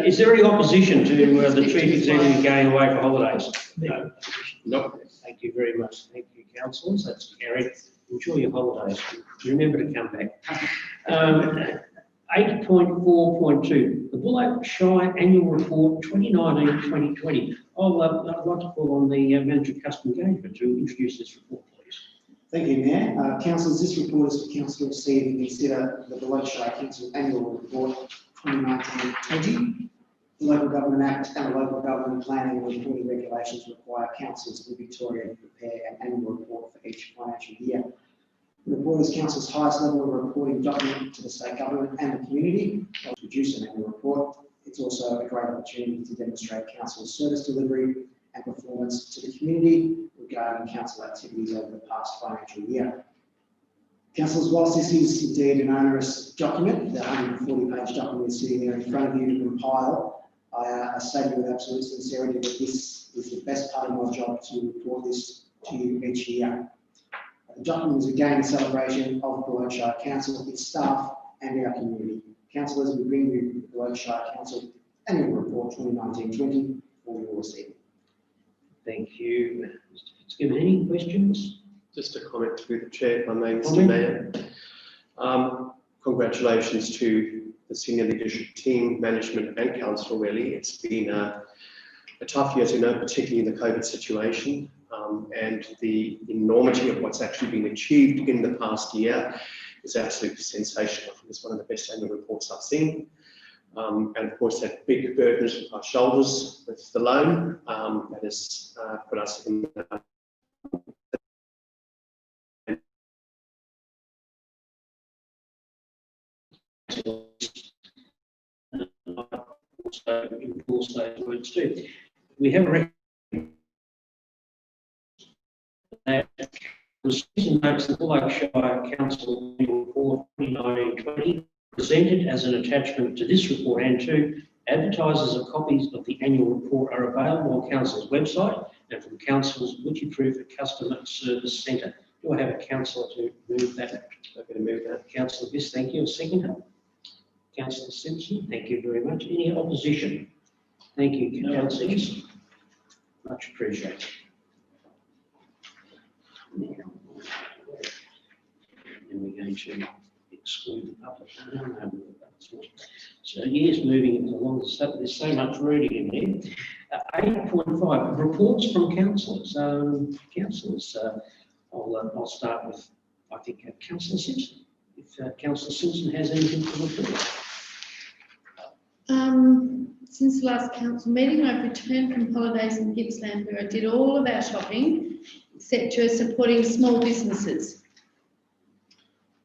Is there any opposition to the chief executive going away for holidays? No. No. Thank you very much. Thank you, councillors. That's carried. Enjoy your holidays. Remember to come back. 8.4.2, the Buloke Shire Annual Report 2019-2020. I'd like to call on the Manager of Customer Engagement to introduce this report, please. Thank you, Mayor. Councillors, this report is for Council to receive and consider the Buloke Shire Council Annual Report 2019-20. The Local Government Act and the Local Government Planning and Reporting Regulations require councils in Victoria to prepare an annual report for each financial year. The report is Council's highest level of reporting document to the state government and the community. To produce an annual report, it's also a great opportunity to demonstrate Council's service delivery and performance to the community regarding council activities over the past financial year. Councillors, whilst this is indeed an onerous document, the 140-page document sitting there in front of you to compile, I say with absolute sincerity that this is the best part of my job, to report this to you each year. The document is again a celebration of Buloke Shire Council, its staff and our community. Councillors, we bring you the Buloke Shire Council Annual Report 2019-20 for your receiving. Thank you. Mr. Fitzgibbon, any questions? Just a comment through the chair, if I may, Mr. Mayor. Congratulations to the senior leadership team, management and council really. It's been a tough year, as you know, particularly in the COVID situation, and the enormity of what's actually been achieved in the past year is absolutely sensational. I think it's one of the best annual reports I've seen. And of course, that big burden on our shoulders with the loan that has put us in also enforce those words too. We have a Susan notes the Buloke Shire Council Annual Report 2019-20 presented as an attachment to this report, and two, advertisers of copies of the annual report are available on Council's website and from Council's Wiki-proof Customer Service Centre. Do I have a councillor to move that? I'm going to move that. Councillor Viss, thank you. A seconder? Councillor Simpson, thank you very much. Any opposition? Thank you, councillors. Much appreciated. Now, and we're going to exclude the public. So yes, moving along the stuff, there's so much reading in there. 8.5, reports from councillors. Councillors, I'll start with, I think, Councillor Simpson. If Councillor Simpson has anything to report. Since the last council meeting, I've returned from holidays in Gippsland where I did all of our shopping, etc., supporting small businesses.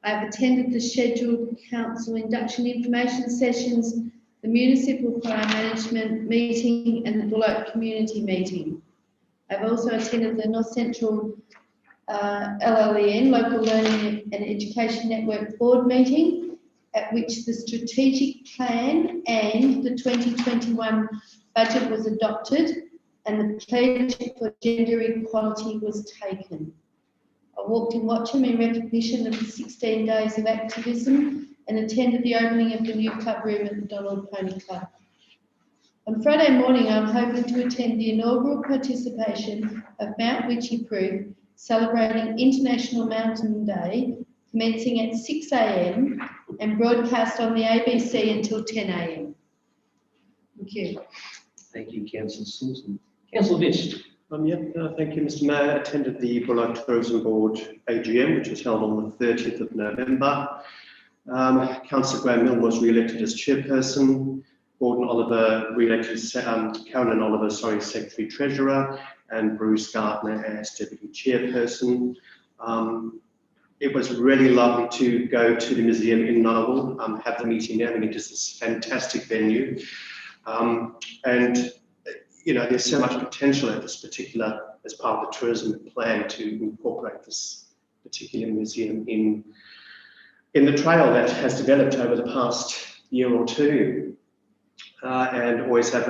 I've attended the scheduled council induction information sessions, the municipal fire management meeting and the Buloke community meeting. I've also attended the North Central LLEN, Local Learning and Education Network board meeting, at which the strategic plan and the 2021 budget was adopted and the pledge for gender equality was taken. I walked in Watcham in recognition of the 16 days of activism and attended the opening of the new club room at the Donald Pony Club. On Friday morning, I'm hoping to attend the inaugural participation of Mount Witchy-proof, celebrating International Mountain Day, commencing at 6 AM and broadcast on the ABC until 10 AM. Thank you. Thank you, Councillor Simpson. Councillor Viss. Thank you, Mr. Mayor. I attended the Buloke Tourism Board AGM, which was held on the 30th of November. Councillor Graham Milne was re-elected as chairperson. Gordon Oliver re-elected, Carolyn Oliver, secretary treasurer, and Bruce Gardner as deputy chairperson. It was really lovely to go to the museum in Ngunnawal, have the meeting there. I mean, it is this fantastic venue. And, you know, there's so much potential at this particular, as part of the tourism plan, to incorporate this particular museum in the trail that has developed over the past year or two. And always have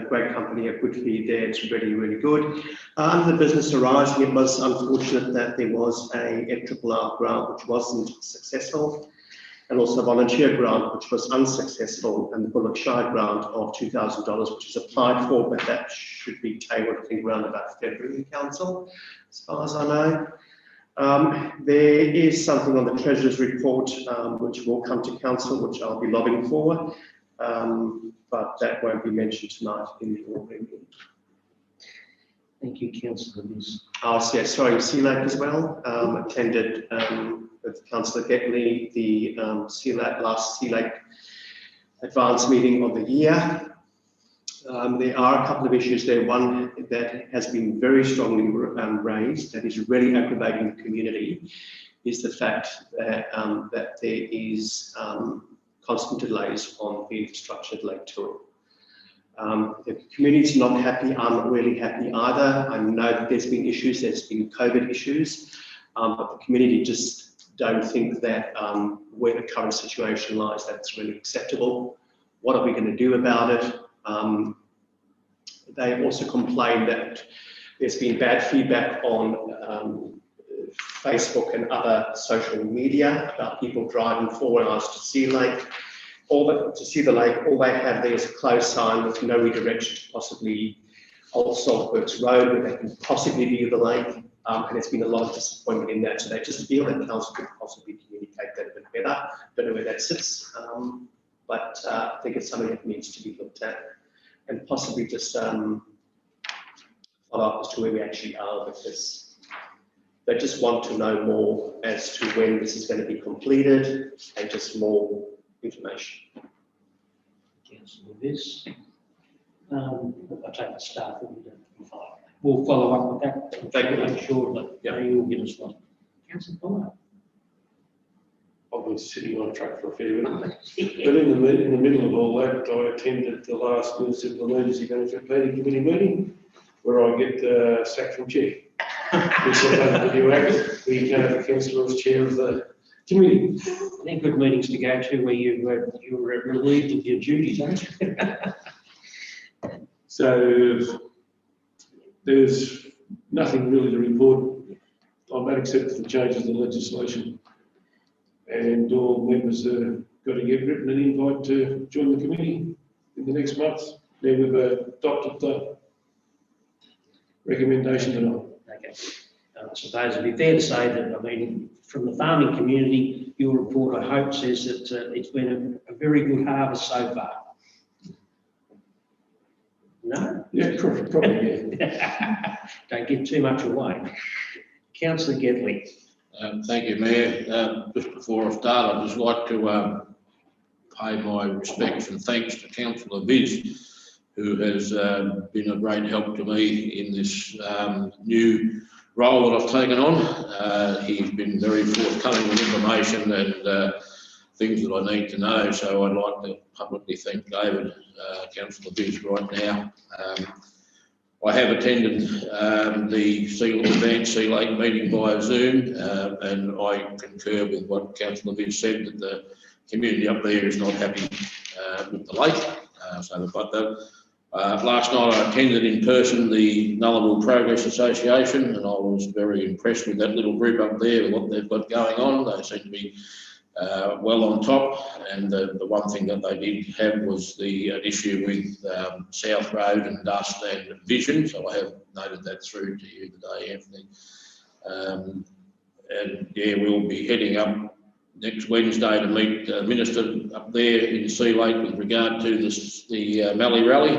great company, a good feed there. It's really, really good. Under the business arising, it was unfortunate that there was a FRRR grant which wasn't successful, and also a volunteer grant which was unsuccessful, and the Buloke Shire grant of $2,000 which is applied for, but that should be tabled, I think, around about February Council, as far as I know. There is something on the Treasurer's report which will come to Council, which I'll be lobbying for. But that won't be mentioned tonight in the ordinary meeting. Thank you, Councillor Viss. Oh, yes, sorry, Sea Lake as well. Attended with Councillor Getley the last Sea Lake advance meeting of the year. There are a couple of issues there. One that has been very strongly raised, that is really aggravating the community, is the fact that, that there is constant delays on the infrastructure of Lake Touring. The community's not happy. I'm not really happy either. I know that there's been issues, there's been COVID issues, but the community just don't think that where the current situation lies, that's really acceptable. What are we going to do about it? They also complain that There's been bad feedback on Facebook and other social media about people driving 4 hours to see lake. To see the lake, all they have there is a closed sign with no redirection to possibly Old Saltworks Road, where they can possibly view the lake. And there's been a lot of disappointment in that. So they just feel that council could possibly communicate that a bit better. Don't know where that sits, but I think it's something that needs to be looked at, and possibly just follow up as to where we actually are with this. They just want to know more as to when this is going to be completed and just more information. Councillor Viz. I take the staff. We'll follow up with that. Thank you. Shortly. Yeah. You'll get us one. Councillor Buloke. I've been sitting on a truck for a fair bit. But in the middle of all that, I attended the last Municipal Emergency Management Planning Committee meeting, where I get sacked from chair. Which is the new act. We can have a councillor as chair of the committee. They're good meetings to go to where you're relieved of your duties, aren't you? So there's nothing really to report on that except for the changes in legislation. And all members have got to get written an invite to join the committee in the next month. Then we've adopted the recommendation tonight. Okay. I suppose it'd be fair to say that, I mean, from the farming community, your report, I hope, says that it's been a very good harvest so far. No? Yeah, probably, yeah. Don't give too much away. Councillor Gedley. Thank you, Mayor. Just before I start, I'd just like to pay my respects and thanks to Councillor Viz, who has been a great help to me in this new role that I've taken on. He's been very forthcoming with information and things that I need to know, so I'd like to publicly thank David, Councillor Viz, right now. I have attended the Advanced Sea Lake meeting via Zoom, and I concur with what Councillor Viz said, that the community up there is not happy with the lake. Last night I attended in person the Nullarbor Progress Association, and I was very impressed with that little group up there, what they've got going on. They seem to be well on top, and the one thing that they did have was an issue with South Road and dust and vision, so I have noted that through to you today, Anthony. And yeah, we'll be heading up next Wednesday to meet the Minister up there in Sea Lake with regard to the Mallee Rally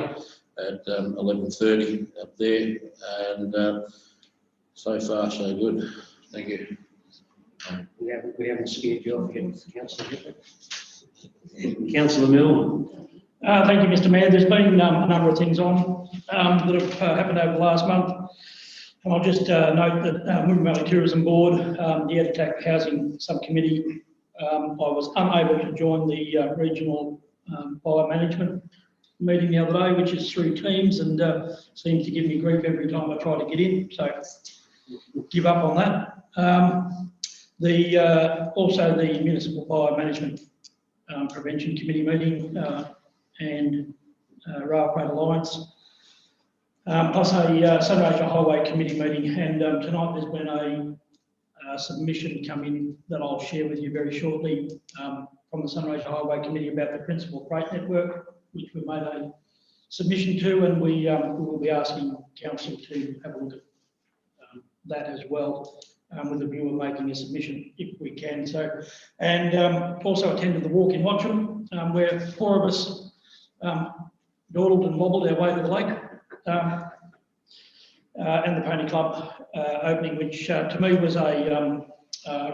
at 11:30 up there, and so far so good. Thank you. We haven't scared you off yet, Councillor. Councillor Milne. Thank you, Mr. Mayor. There's been a number of things on that have happened over the last month. And I'll just note that Moomba Valley Tourism Board, the Editac Housing Subcommittee, I was unable to join the regional fire management meeting the other day, which is through Teams, and seems to give me grief every time I try to get in. So give up on that. Also the Municipal Fire Management Prevention Committee meeting and Rail Freight Alliance. Plus a Sunraysia Highway Committee meeting, and tonight there's been a submission come in that I'll share with you very shortly from the Sunraysia Highway Committee about the Principal Freight Network, which we made a submission to, and we will be asking Council to have a look at that as well. With a view of making a submission if we can. So, and also attended the walk in Watcham, where 4 of us dawdled and wobbled our way to the lake, and the Pony Club opening, which to me was a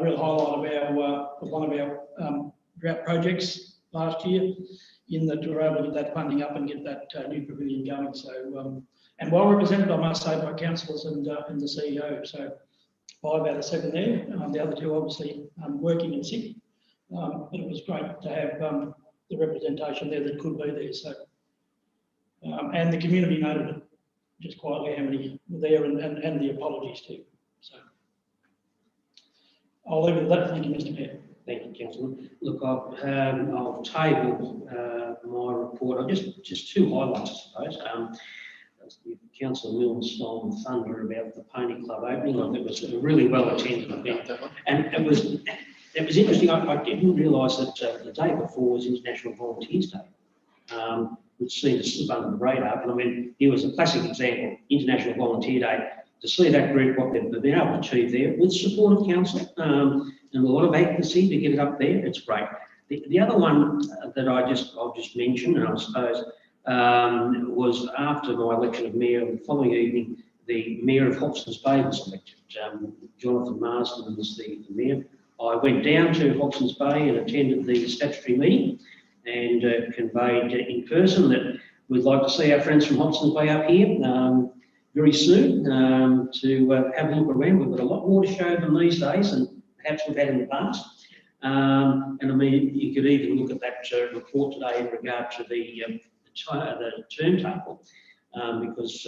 real highlight of one of our drought projects last year, in that we were able to get that funding up and get that new pavilion going. So, and well represented, I must say, by councillors and the CEO. So. 5 out of 7 there. The other 2 obviously working and sick, but it was great to have the representation there that could be there. So, and the community noted it just quietly how many were there, and the apologies too. So, I'll leave it at that. Thank you, Mr. Mayor. Thank you, Councillor. Look, I'll table my report. Just 2 highlights, I suppose. Councillor Mills stole the thunder about the Pony Club opening. I think it was a really well attended event. And it was interesting. I didn't realise that the day before was International Volunteers Day, which seemed to slip under the radar. But I mean, here was a classic example, International Volunteer Day. To see that group, what they've been able to achieve there with support of council and a lot of advocacy to get it up there, it's great. The other one that I'll just mention, and I suppose, was after my election of mayor, the following evening, the mayor of Hobson's Bay was elected. Jonathan Marsden was the mayor. I went down to Hobson's Bay and attended the statutory meeting and conveyed in person that we'd like to see our friends from Hobson's Bay up here very soon to have a look around. We've got a lot more to show them these days than perhaps we've had in the past. And I mean, you could even look at that report today in regard to the turntable, because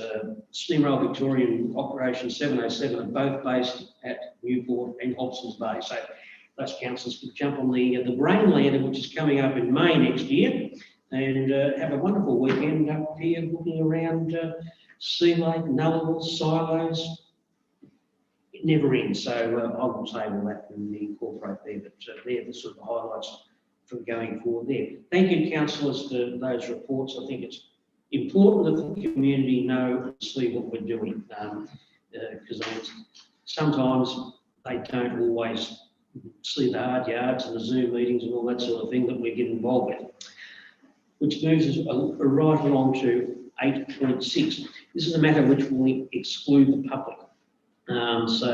Steamroll Victoria and Operation 707 are both based at Newport and Hobson's Bay. So those councils could jump on the brain lander, which is coming up in May next year, and have a wonderful weekend up here looking around Sea Lake, Nullarbor, Silos. It never ends. So I will table that and incorporate there, but they're the sort of highlights from going forward there. Thank you, councillors, for those reports. I think it's important that the community know and see what we're doing, because sometimes they don't always see the hard yards and the Zoom meetings and all that sort of thing that we get involved with. Which moves us right along to 8.6. This is a matter which will exclude the public. So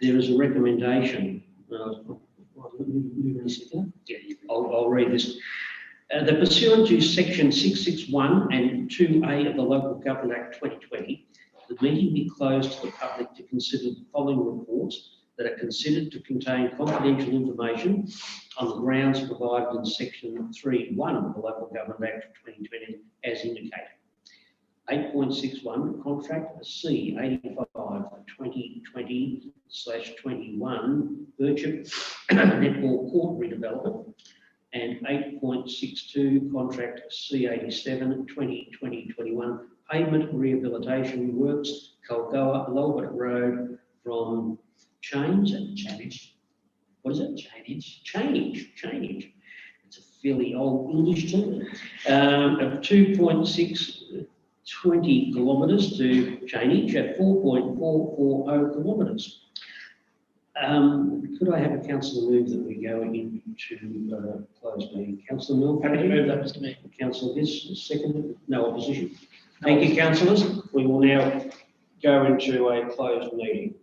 there is a recommendation. I'll read this. That pursuant to section 661 and 2A of the Local Government Act 2020, the meeting be closed to the public to consider the following reports that are considered to contain confidential information on the grounds provided in section 3.1 of the Local Government Act 2020 as indicated. 8.61, contract C85/2020/21 Birchip Netball Court redevelopment, and 8.62, contract C87/2020/21 pavement rehabilitation works, Colgoa Lulbert Road from Change. What is it? Change. It's a fairly old English term. Of 2.6, 20 kilometres to Change at 4.440 kilometres. Could I have a councillor move that we go into closed meeting? Councillor Mill? Happy to move that, Mr Mayor. Councillor Viss, second. No opposition. Thank you, councillors. We will now go into a closed meeting.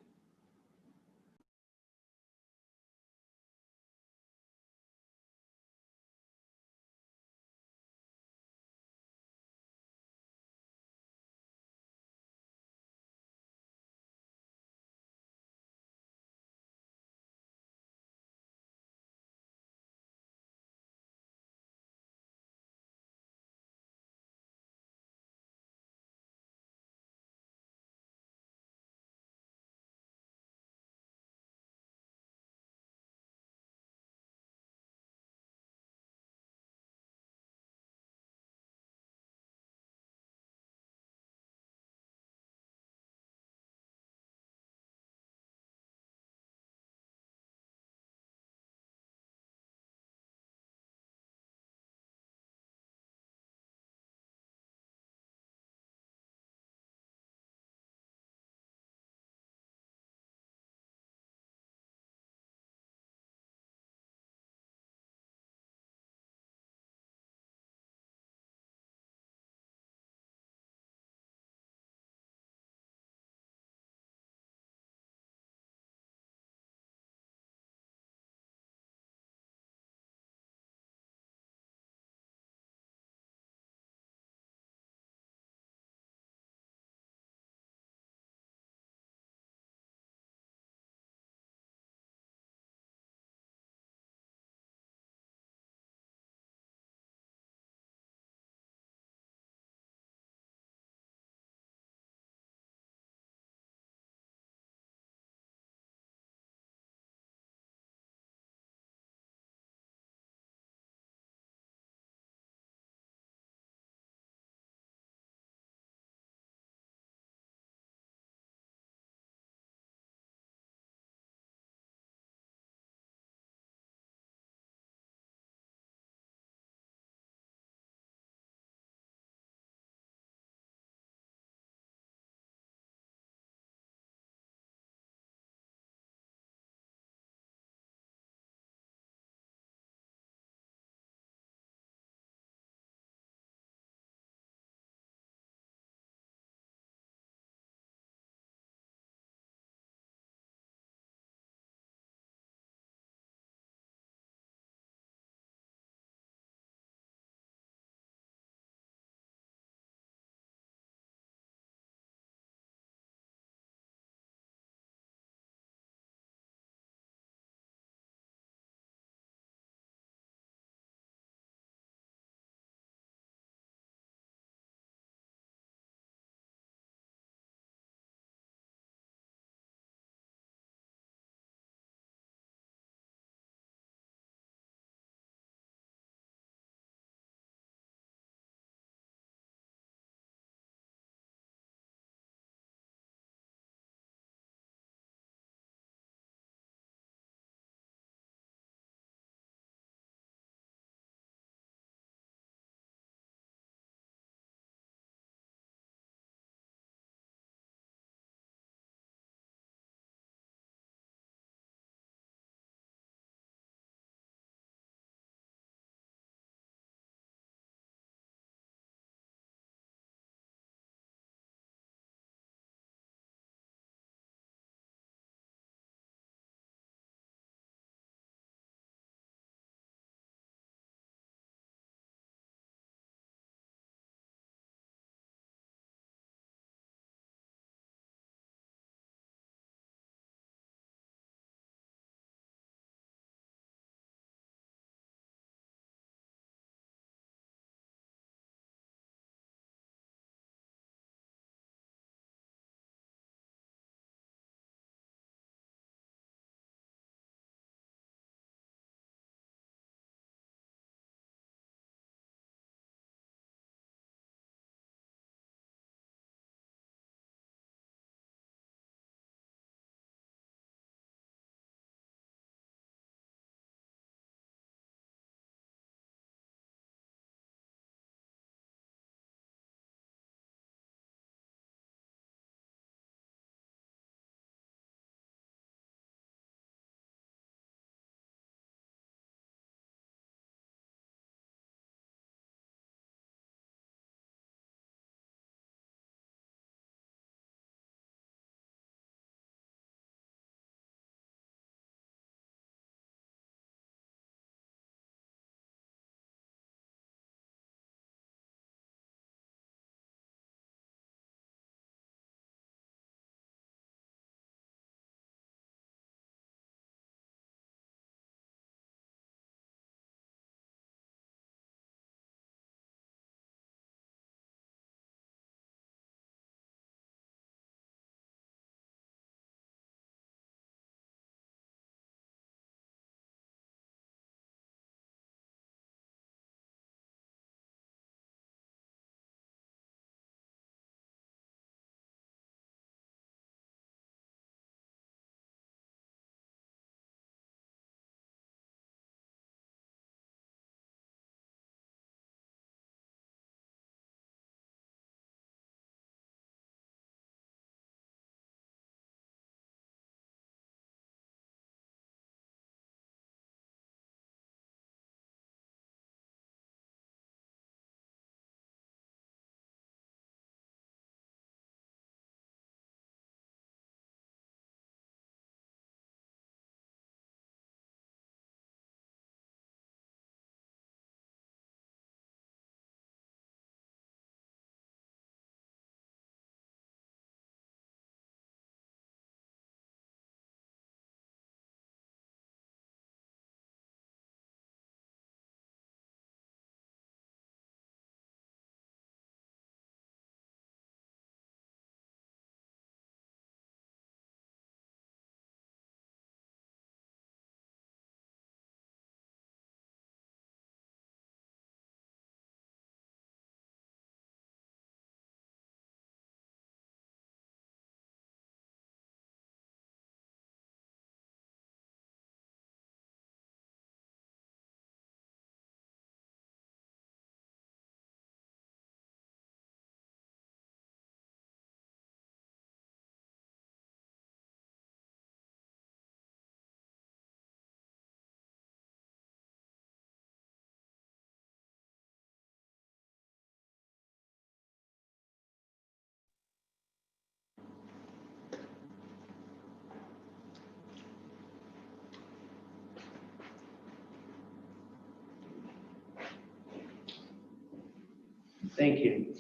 Thank you.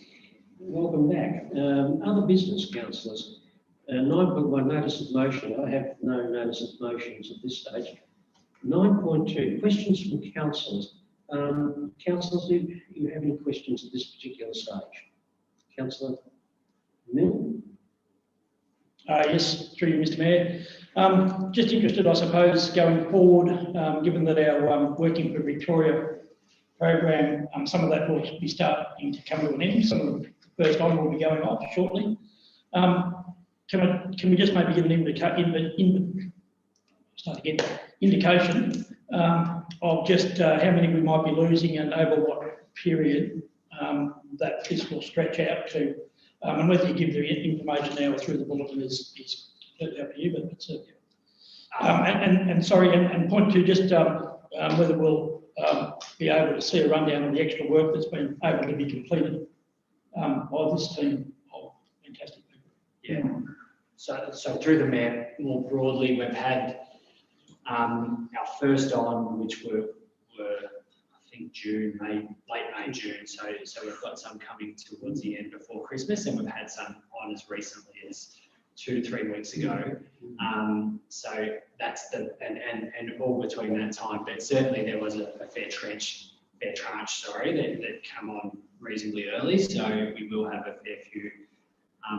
Welcome back. Other business, councillors. 9.1 notice of motion. I have no notice of motions at this stage. 9.2 questions from councillors. Councillors, do you have any questions at this particular stage? Councillor Mill? Yes, through you, Mr. Mayor. Just interested, I suppose, going forward, given that our Working for Victoria program, some of that will be starting to come to an end. Some of the first on will be going off shortly. Can we just maybe get an indication of just how many we might be losing and over what period that this will stretch out to? And whether you give the information now or through the bulletin is completely up to you, but it's and point to just whether we'll be able to see a rundown of the extra work that's been able to be completed by this team of fantastic people. Yeah. So through the Mayor, more broadly, we've had our first on, which were I think June, late May, June. So we've got some coming towards the end before Christmas, and we've had some on as recently as 2 to 3 weeks ago. So that's and all between that time, but certainly there was a fair tranche, that come on reasonably early. So we will have a fair few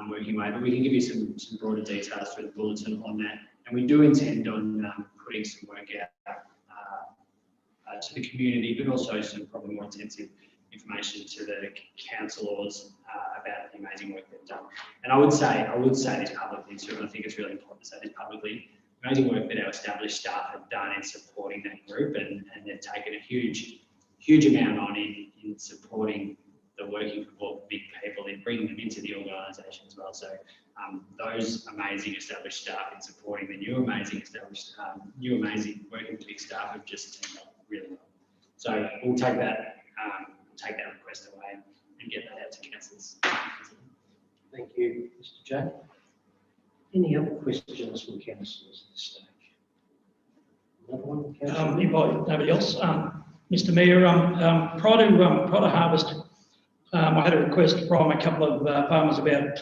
working away, but we can give you some broader details through the bulletin on that. And we do intend on putting some work out to the community, but also some probably more intensive information to the councillors about the amazing work they've done. And I would say this publicly too, and I think it's really important to say this publicly, amazing work that our established staff have done in supporting that group, and they've taken a huge amount on in supporting the working for big people, in bringing them into the organisation as well. So those amazing established staff in supporting the new amazing working for big staff have just turned out really well. So we'll take that request away and get that out to councillors. Thank you, Mr. J. Any other questions from councillors at this stage? Another one, councillor? Nobody else. Mr. Mayor, prior to harvest, I had a request from a couple of farmers about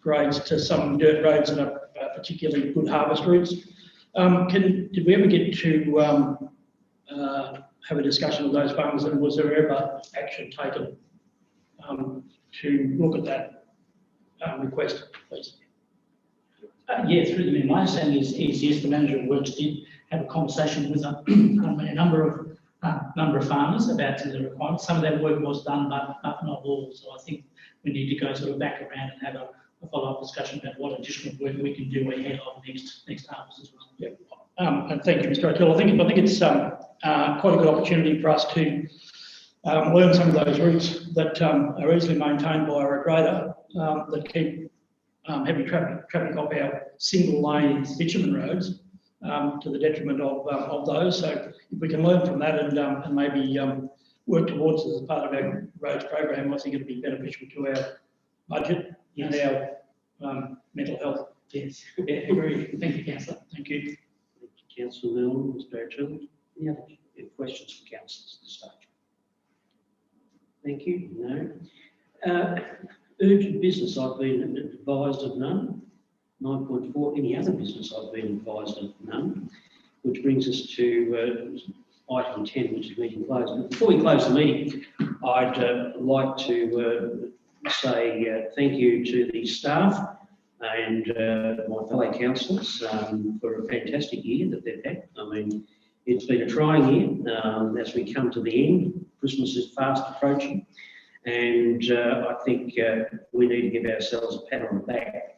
upgrades to some dirt roads and a particularly good harvest routes. Did we ever get to have a discussion with those farmers, and was there ever action taken to look at that request, please? Yeah, through the Mayor. My understanding is yes, the manager of works did have a conversation with a number of farmers about the requirements. Some of that work was done, but not all. So I think we need to go sort of back around and have a follow-up discussion about what additional work we can do ahead of next harvest as well. Yep. And thank you, Mr. O'Toole. I think it's quite a good opportunity for us to learn some of those routes that are easily maintained by a grader that keep heavy traffic off our single lane bitumen roads to the detriment of those. So if we can learn from that and maybe work towards it as part of our roads program, I think it'll be beneficial to our budget and our mental health. Yes, yeah, agree. Thank you, Councillor. Thank you. Thank you, Councillor Milne, Mr. O'Toole. Any other questions from councillors at this stage? Thank you. No. Urgent business, I've been advised of none. 9.4, any other business, I've been advised of none, which brings us to item 10, which is meeting closed. But before we close the meeting, I'd like to say thank you to the staff and my fellow councillors for a fantastic year that they've had. I mean, it's been a trying year as we come to the end. Christmas is fast approaching, and I think we need to give ourselves a pat on the back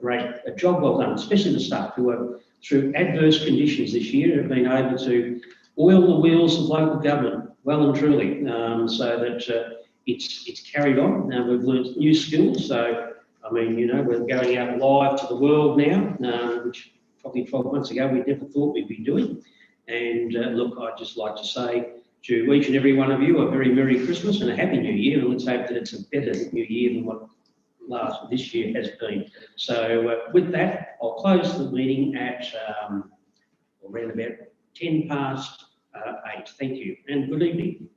for a job well done, especially the staff who are, through adverse conditions this year, have been able to oil the wheels of local government well and truly, so that it's carried on. Now we've learned new skills, so I mean, you know, we're going out live to the world now, which probably 12 months ago we never thought we'd be doing. And look, I'd just like to say to each and every one of you a very Merry Christmas and a Happy New Year, and let's hope that it's a better New Year than what this year has been. So with that, I'll close the meeting at around about 8:10. Thank you and good evening.